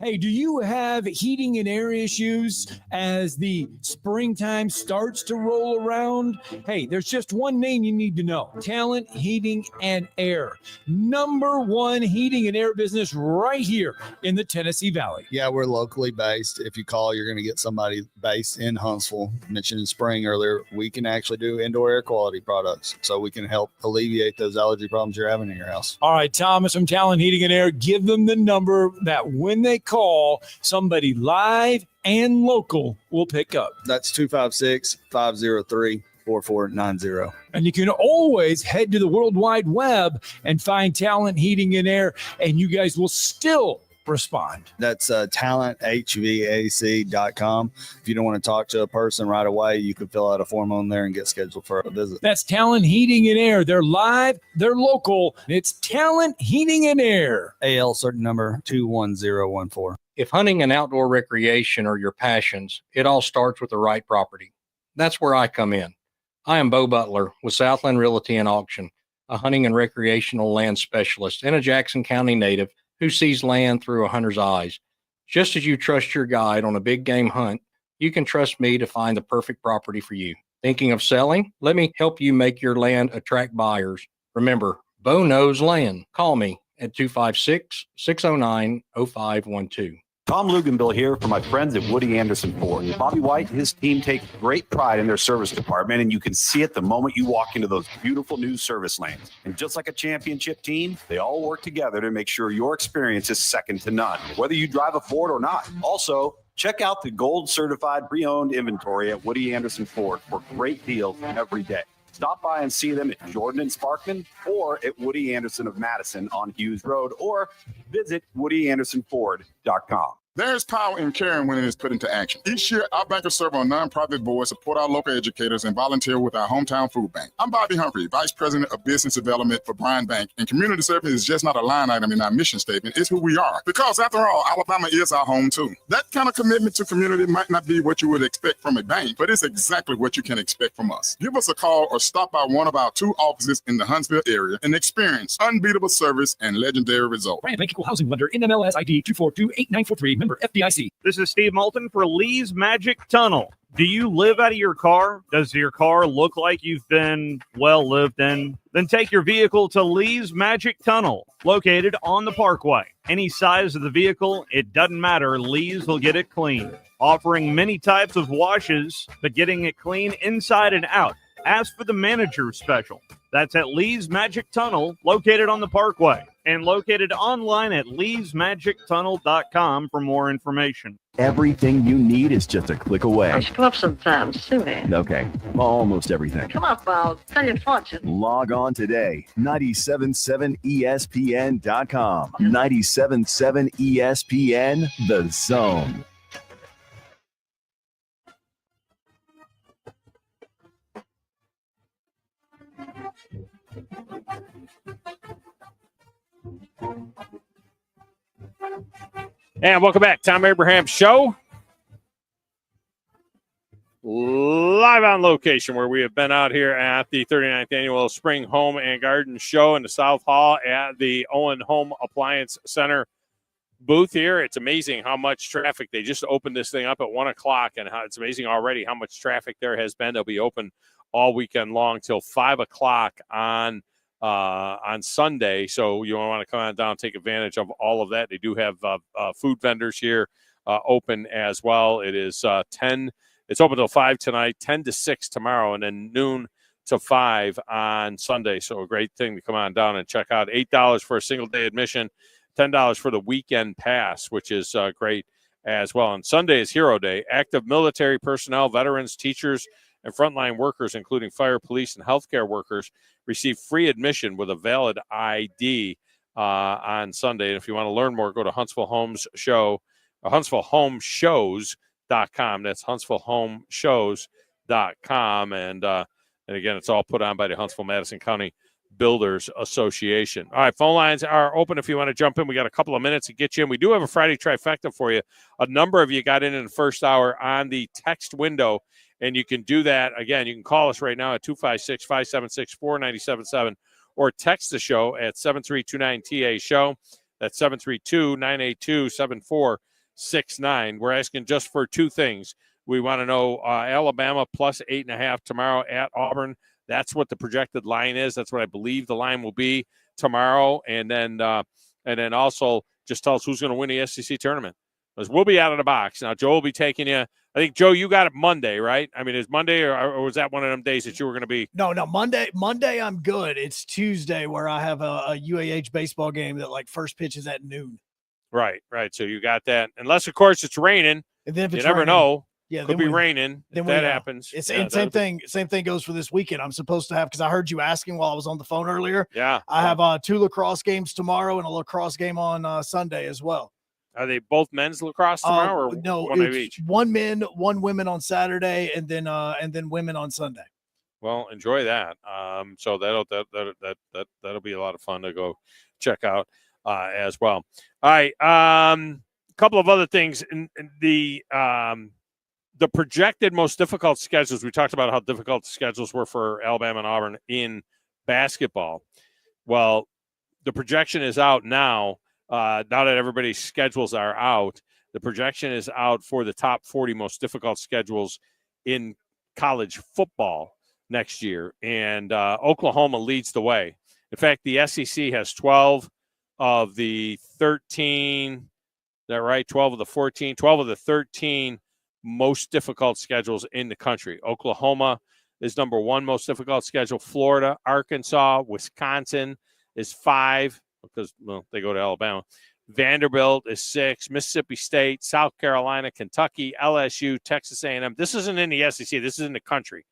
Hey, do you have heating and air issues as the springtime starts to roll around? Hey, there's just one name you need to know. Talent Heating and Air. #1 heating and air business right here in the Tennessee Valley. Yeah, we're locally based. If you call, you're going to get somebody based in Huntsville. Mentioned in spring earlier, we can actually do indoor air quality products, so we can help alleviate those allergy problems you're having in your house. All right, Thomas from Talent Heating and Air, give them the number that when they call, somebody live and local will pick up. That's 256-503-4490. And you can always head to the World Wide Web and find Talent Heating and Air, and you guys will still respond. That's talenthvac.com. If you don't want to talk to a person right away, you can fill out a form on there and get scheduled for a visit. That's Talent Heating and Air. They're live, they're local. It's Talent Heating and Air. AL certain number 21014. If hunting and outdoor recreation are your passions, it all starts with the right property. That's where I come in. I am Bo Butler with Southland Realty and Auction, a hunting and recreational land specialist and a Jackson County native who sees land through a hunter's eyes. Just as you trust your guide on a big game hunt, you can trust me to find the perfect property for you. Thinking of selling? Let me help you make your land attract buyers. Remember, Bo knows land. Call me at 256-609-0512. Tom Luganville here for my friends at Woody Anderson Ford. Bobby White and his team take great pride in their service department, and you can see it the moment you walk into those beautiful new service lanes. And just like a championship team, they all work together to make sure your experience is second to none, whether you drive a Ford or not. Also, Check out the gold certified pre-owned inventory at Woody Anderson Ford for great deals every day. Stop by and see them at Jordan and Sparkman or at Woody Anderson of Madison on Hughes Road, or visit WoodyAndersonFord.com. There's power in caring when it is put into action. Each year, our bankers serve on nonprofit boards, support our local educators, and volunteer with our hometown food bank. I'm Bobby Humphrey, Vice President of Business Development for Bryan Bank, and community service is just not a line item in our mission statement. It's who we are. Because after all, Alabama is our home too. That kind of commitment to community might not be what you would expect from a bank, but it's exactly what you can expect from us. Give us a call or stop by one of our 2 offices in the Huntsville area and experience unbeatable service and legendary results. Bryan Bank Equal Housing Lender, NMLS ID 2428943, member FDIC. This is Steve Moulton for Lee's Magic Tunnel. Do you live out of your car? Does your car look like you've been well lived in? Then take your vehicle to Lee's Magic Tunnel, located on the Parkway. Any size of the vehicle, it doesn't matter. Lee's will get it clean. Offering many types of washes, but getting it clean inside and out. Ask for the manager special. That's at Lee's Magic Tunnel, located on the Parkway, and located online at leesmagictunnel.com for more information. Everything you need is just a click away. I should come up sometime, soon. Okay, almost everything. Come up, I'll tell you a fortune. Log on today, 977ESPN.com. 977 ESPN, The Zone. And welcome back. Tom Abraham Show. Live on location where we have been out here at the 39th Annual Spring Home and Garden Show in the South Hall at the Owen Home Appliance Center booth here. It's amazing how much traffic. They just opened this thing up at 1 o'clock, and it's amazing already how much traffic there has been. They'll be open all weekend long till 5 o'clock on Sunday. So you want to come on down and take advantage of all of that. They do have food vendors here open as well. It is 10. It's open till 5 tonight, 10 to 6 tomorrow, and then noon to 5 on Sunday. So a great thing to come on down and check out. $8 for a single day admission, $10 for the weekend pass, which is great as well. And Sunday is Hero Day. Active military personnel, veterans, teachers, and frontline workers, including fire, police, and healthcare workers, receive free admission with a valid ID on Sunday. And if you want to learn more, go to Huntsville Homes Show, HuntsvilleHomeShows.com. That's HuntsvilleHomeShows.com. And again, it's all put on by the Huntsville-Madison County Builders Association. All right, phone lines are open if you want to jump in. We got a couple of minutes to get you in. We do have a Friday trifecta for you. A number of you got in the first hour on the text window, and you can do that. Again, you can call us right now at 256-576-4977 or text the show at 7329-TA-SHOW. That's 732-982-7469. We're asking just for 2 things. We want to know Alabama plus 8.5 tomorrow at Auburn. That's what the projected line is. That's what I believe the line will be tomorrow. And then also just tell us who's going to win the SEC tournament. Because we'll be out of the box. Now, Joe will be taking you. I think, Joe, you got it Monday, right? I mean, is Monday or was that one of them days that you were going to be? No, Monday I'm good. It's Tuesday where I have a UAH baseball game that first pitch is at noon. Right. So you got that. Unless, of course, it's raining. And then if it's you never raining, know. Yeah, could be raining. If that happens. Same thing goes for this weekend. I'm supposed to have, because I heard you asking while I was on the phone earlier. Yeah. I have 2 lacrosse games tomorrow and a lacrosse game on Sunday as well. Are they both men's lacrosse tomorrow, or no? one of each? One men, one women on Saturday, and then women on Sunday. Well, enjoy that. So that'll be a lot of fun to go check out as well. All right, a couple of other things. In the projected most difficult schedules. We talked about how difficult the schedules were for Alabama and Auburn in basketball. Well, the projection is out now. Now that everybody's schedules are out, the projection is out for the top 40 most difficult schedules in college football next year. And Oklahoma leads the way. In fact, the SEC has 12 of the 13, is that right? 12 of the 14, 12 of the 13 most difficult schedules in the country. Oklahoma is number 1 most difficult schedule. Florida, Arkansas, Wisconsin is 5. because, well, they go to Alabama. Vanderbilt is 6, Mississippi State, South Carolina, Kentucky, LSU, Texas A&M. This isn't in the SEC. This is in the country.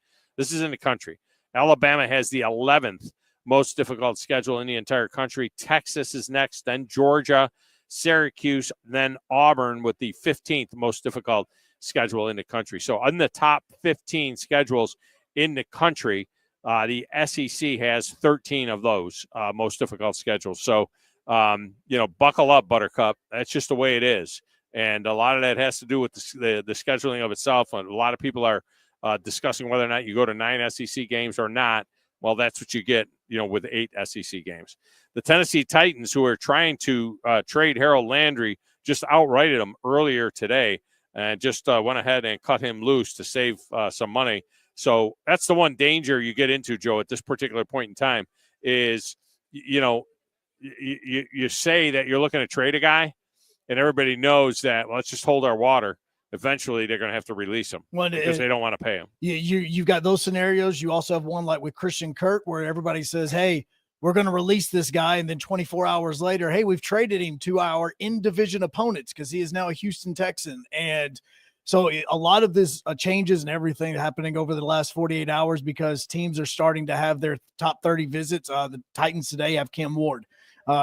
Alabama has the 11th most difficult schedule in the entire country. Texas is next, then Georgia, Syracuse, then Auburn with the 15th most difficult schedule in the country. So in the top 15 schedules in the country, the SEC has 13 of those most difficult schedules. So, buckle up, Buttercup. That's just the way it is. And a lot of that has to do with the scheduling of itself. And a lot of people are discussing whether or not you go to 9 SEC games or not. Well, that's what you get, with 8 SEC games. The Tennessee Titans, who are trying to trade Harold Landry, just outrighted him earlier today and just went ahead and cut him loose to save some money. So that's the one danger you get into, Joe, at this particular point in time is, you say that you're looking to trade a guy, and everybody knows that, well, let's just hold our water. Eventually, they're going to have to release him because they don't want to pay him. You've got those scenarios. You also have one like with Christian Kirk where everybody says, hey, we're going to release this guy. And then 24 hours later, hey, we've traded him to our in-division opponents because he is now a Houston Texan. And so a lot of this changes and everything happening over the last 48 hours because teams are starting to have their top 30 visits. The Titans today have Cam Ward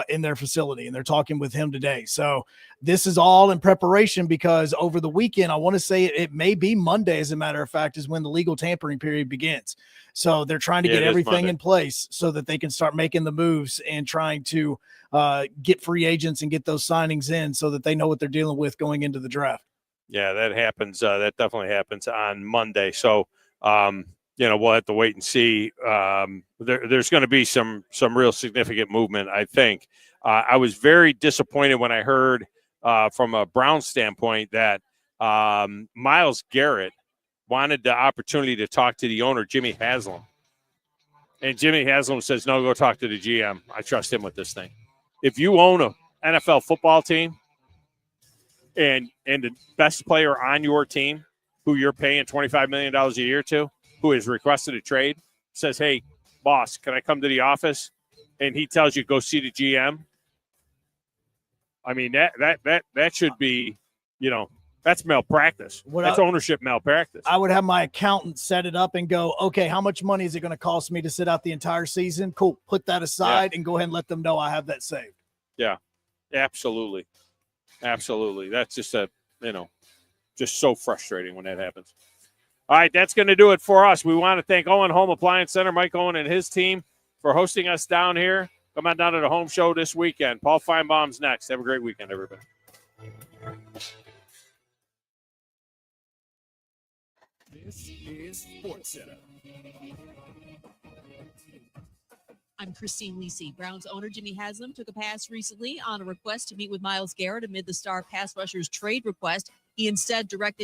in their facility, and they're talking with him today. So this is all in preparation because over the weekend, I want to say it may be Monday, as a matter of fact, is when the legal tampering period begins. So they're trying to get everything in place so that they can start making the moves and trying to get free agents and get those signings in so that they know what they're dealing with going into the draft. Yeah, that happens. That definitely happens on Monday. So, we'll have to wait and see. There's going to be some real significant movement, I think. I was very disappointed when I heard from a Brown standpoint that Myles Garrett wanted the opportunity to talk to the owner, Jimmy Haslam. And Jimmy Haslam says, no, go talk to the GM. I trust him with this thing. If you own an NFL football team and the best player on your team who you're paying $25 million a year to, who has requested a trade, says, hey, boss, can I come to the office? And he tells you, go see the GM. I mean, that should be, that's malpractice. That's ownership malpractice. I would have my accountant set it up and go, okay, how much money is it going to cost me to sit out the entire season? Cool. Put that aside and go ahead and let them know I have that saved. Yeah, absolutely. Absolutely. That's just just so frustrating when that happens. All right, that's going to do it for us. We want to thank Owen Home Appliance Center, Mike Owen and his team for hosting us down here. Come on down to the home show this weekend. Paul Feinbaum's next. Have a great weekend, everybody. This is SportsCenter. I'm Christine Lisi. Browns owner Jimmy Haslam took a pass recently on a request to meet with Myles Garrett amid the star pass rusher's trade request. He instead directed